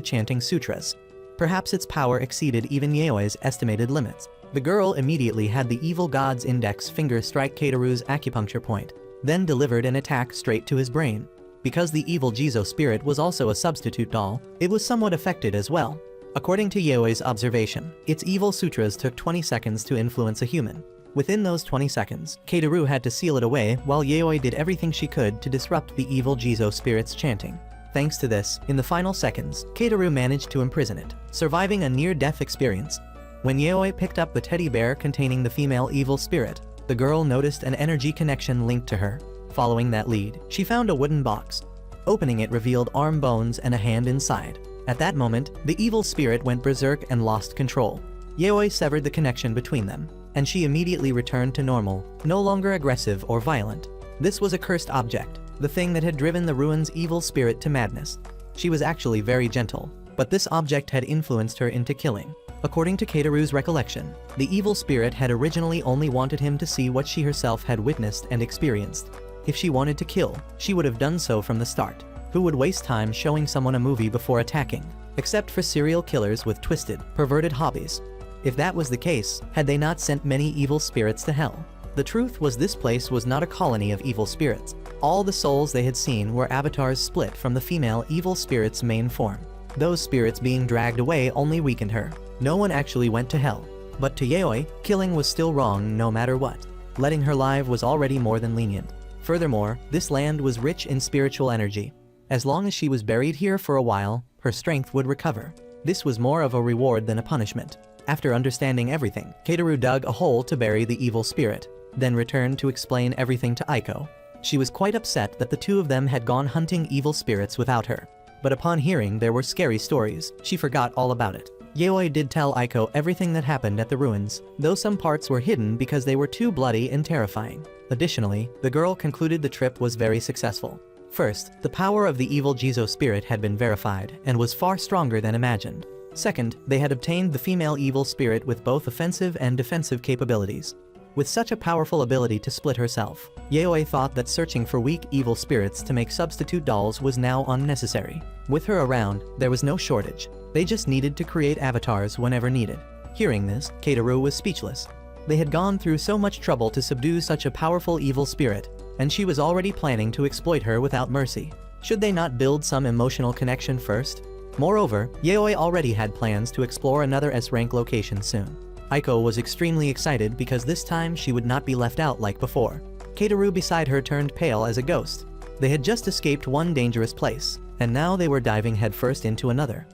chanting sutras. Perhaps its power exceeded even Yaoi's estimated limits. The girl immediately had the evil god's index finger strike Keitaru's acupuncture point, then delivered an attack straight to his brain. Because the evil Jizo spirit was also a substitute doll, it was somewhat affected as well. According to Yaoi's observation, its evil sutras took 20 seconds to influence a human. Within those 20 seconds, Keitaru had to seal it away while Yaoi did everything she could to disrupt the evil Jizo spirit's chanting. Thanks to this, in the final seconds, Keitaru managed to imprison it, surviving a near-death experience. When Yaoi picked up the teddy bear containing the female evil spirit, the girl noticed an energy connection linked to her. Following that lead, she found a wooden box. Opening it revealed arm bones and a hand inside. At that moment, the evil spirit went berserk and lost control. Yaoi severed the connection between them, and she immediately returned to normal, no longer aggressive or violent. This was a cursed object, the thing that had driven the ruin's evil spirit to madness. She was actually very gentle, but this object had influenced her into killing. According to Keitaru's recollection, the evil spirit had originally only wanted him to see what she herself had witnessed and experienced. If she wanted to kill, she would have done so from the start. Who would waste time showing someone a movie before attacking? Except for serial killers with twisted, perverted hobbies. If that was the case, had they not sent many evil spirits to hell? The truth was this place was not a colony of evil spirits. All the souls they had seen were avatars split from the female evil spirit's main form. Those spirits being dragged away only weakened her. No one actually went to hell. But to Yaoi, killing was still wrong no matter what. Letting her live was already more than lenient. Furthermore, this land was rich in spiritual energy. As long as she was buried here for a while, her strength would recover. This was more of a reward than a punishment. After understanding everything, Keitaru dug a hole to bury the evil spirit, then returned to explain everything to Aiko. She was quite upset that the two of them had gone hunting evil spirits without her. But upon hearing there were scary stories, she forgot all about it. Yaoi did tell Aiko everything that happened at the ruins, though some parts were hidden because they were too bloody and terrifying. Additionally, the girl concluded the trip was very successful. First, the power of the evil Jizo spirit had been verified and was far stronger than imagined. Second, they had obtained the female evil spirit with both offensive and defensive capabilities. With such a powerful ability to split herself, Yaoi thought that searching for weak evil spirits to make substitute dolls was now unnecessary. With her around, there was no shortage. They just needed to create avatars whenever needed. Hearing this, Keitaru was speechless. They had gone through so much trouble to subdue such a powerful evil spirit, and she was already planning to exploit her without mercy. Should they not build some emotional connection first? Moreover, Yaoi already had plans to explore another S-rank location soon. Aiko was extremely excited because this time she would not be left out like before. Keitaru beside her turned pale as a ghost. They had just escaped one dangerous place, and now they were diving headfirst into another.